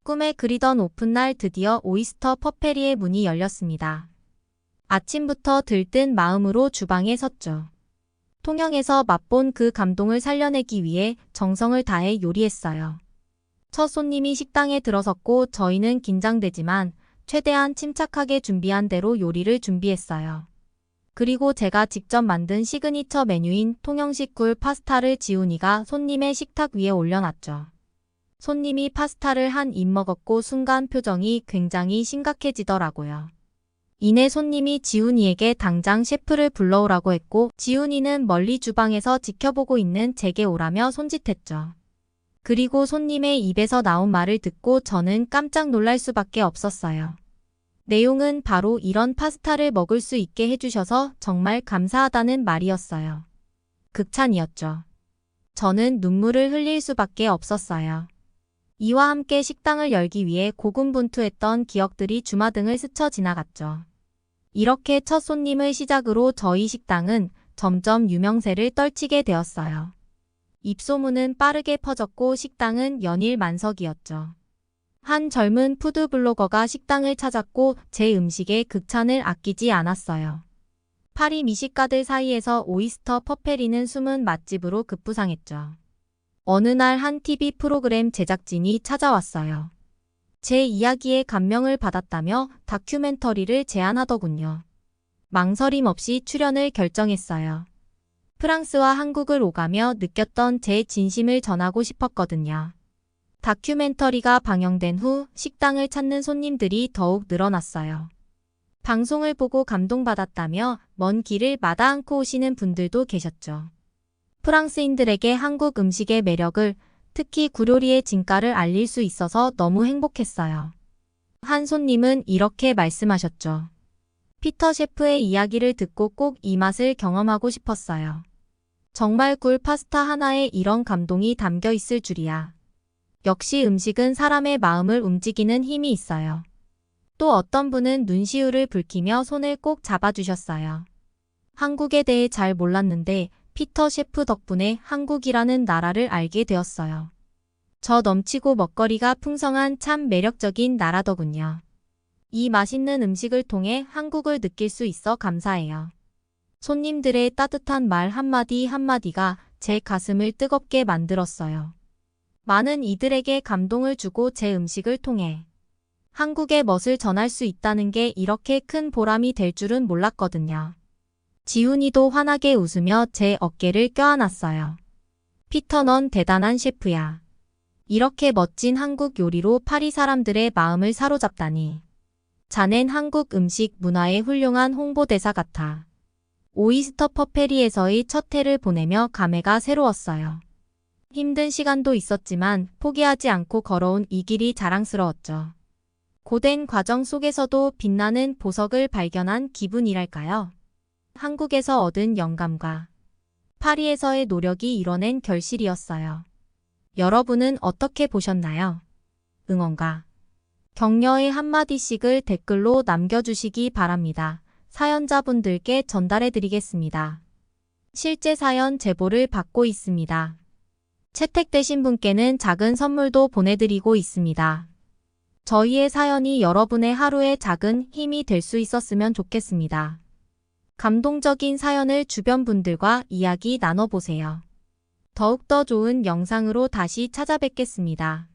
꿈에 그리던 오픈날 드디어 오이스터 퍼페리의 문이 열렸습니다. 아침부터 들뜬 마음으로 주방에 섰죠. 통영에서 맛본 그 감동을 살려내기 위해 정성을 다해 요리했어요. 첫 손님이 식당에 들어섰고 저희는 긴장되지만 최대한 침착하게 준비한 대로 요리를 준비했어요. 그리고 제가 직접 만든 시그니처 메뉴인 통영식 굴 파스타를 지훈이가 손님의 식탁 위에 올려놨죠. 손님이 파스타를 한 입 먹었고 순간 표정이 굉장히 심각해지더라고요. 이내 손님이 지훈이에게 당장 셰프를 불러오라고 했고 지훈이는 멀리 주방에서 지켜보고 있는 제게 오라며 손짓했죠. 그리고 손님의 입에서 나온 말을 듣고 저는 깜짝 놀랄 수밖에 없었어요. 내용은 바로 이런 파스타를 먹을 수 있게 해주셔서 정말 감사하다는 말이었어요. 극찬이었죠. 저는 눈물을 흘릴 수밖에 없었어요. 이와 함께 식당을 열기 위해 고군분투했던 기억들이 주마등을 스쳐 지나갔죠. 이렇게 첫 손님을 시작으로 저희 식당은 점점 유명세를 떨치게 되었어요. 입소문은 빠르게 퍼졌고 식당은 연일만석이었죠. 한 젊은 푸드블로거가 식당을 찾았고 제 음식에 극찬을 아끼지 않았어요. 파리 미식가들 사이에서 오이스터 퍼페리는 숨은 맛집으로 급부상했죠. 어느 날 한 TV 프로그램 제작진이 찾아왔어요. 제 이야기에 감명을 받았다며 다큐멘터리를 제안하더군요. 망설임 없이 출연을 결정했어요. 프랑스와 한국을 오가며 느꼈던 제 진심을 전하고 싶었거든요. 다큐멘터리가 방영된 후 식당을 찾는 손님들이 더욱 늘어났어요. 방송을 보고 감동받았다며 먼 길을 마다 않고 오시는 분들도 계셨죠. 프랑스인들에게 한국 음식의 매력을, 특히 굴요리의 진가를 알릴 수 있어서 너무 행복했어요. 한 손님은 이렇게 말씀하셨죠. 피터 셰프의 이야기를 듣고 꼭 이 맛을 경험하고 싶었어요. 정말 굴 파스타 하나에 이런 감동이 담겨 있을 줄이야. 역시 음식은 사람의 마음을 움직이는 힘이 있어요. 또 어떤 분은 눈시울을 붉히며 손을 꼭 잡아주셨어요. 한국에 대해 잘 몰랐는데 피터 셰프 덕분에 한국이라는 나라를 알게 되었어요. 저 넘치고 먹거리가 풍성한 참 매력적인 나라더군요. 이 맛있는 음식을 통해 한국을 느낄 수 있어 감사해요. 손님들의 따뜻한 말 한마디 한마디가 제 가슴을 뜨겁게 만들었어요. 많은 이들에게 감동을 주고 제 음식을 통해 한국의 멋을 전할 수 있다는 게 이렇게 큰 보람이 될 줄은 몰랐거든요. 지훈이도 환하게 웃으며 제 어깨를 껴안았어요. 피터, 넌 대단한 셰프야. 이렇게 멋진 한국 요리로 파리 사람들의 마음을 사로잡다니. 자넨 한국 음식 문화의 훌륭한 홍보대사 같아. 오이스터 퍼페리에서의 첫 해를 보내며 감회가 새로웠어요. 힘든 시간도 있었지만 포기하지 않고 걸어온 이 길이 자랑스러웠죠. 고된 과정 속에서도 빛나는 보석을 발견한 기분이랄까요? 한국에서 얻은 영감과 파리에서의 노력이 이뤄낸 결실이었어요. 여러분은 어떻게 보셨나요? 응원과 격려의 한마디씩을 댓글로 남겨주시기 바랍니다. 사연자분들께 전달해드리겠습니다. 실제 사연 제보를 받고 있습니다. 채택되신 분께는 작은 선물도 보내드리고 있습니다. 저희의 사연이 여러분의 하루의 작은 힘이 될 수 있었으면 좋겠습니다. 감동적인 사연을 주변 분들과 이야기 나눠보세요. 더욱더 좋은 영상으로 다시 찾아뵙겠습니다.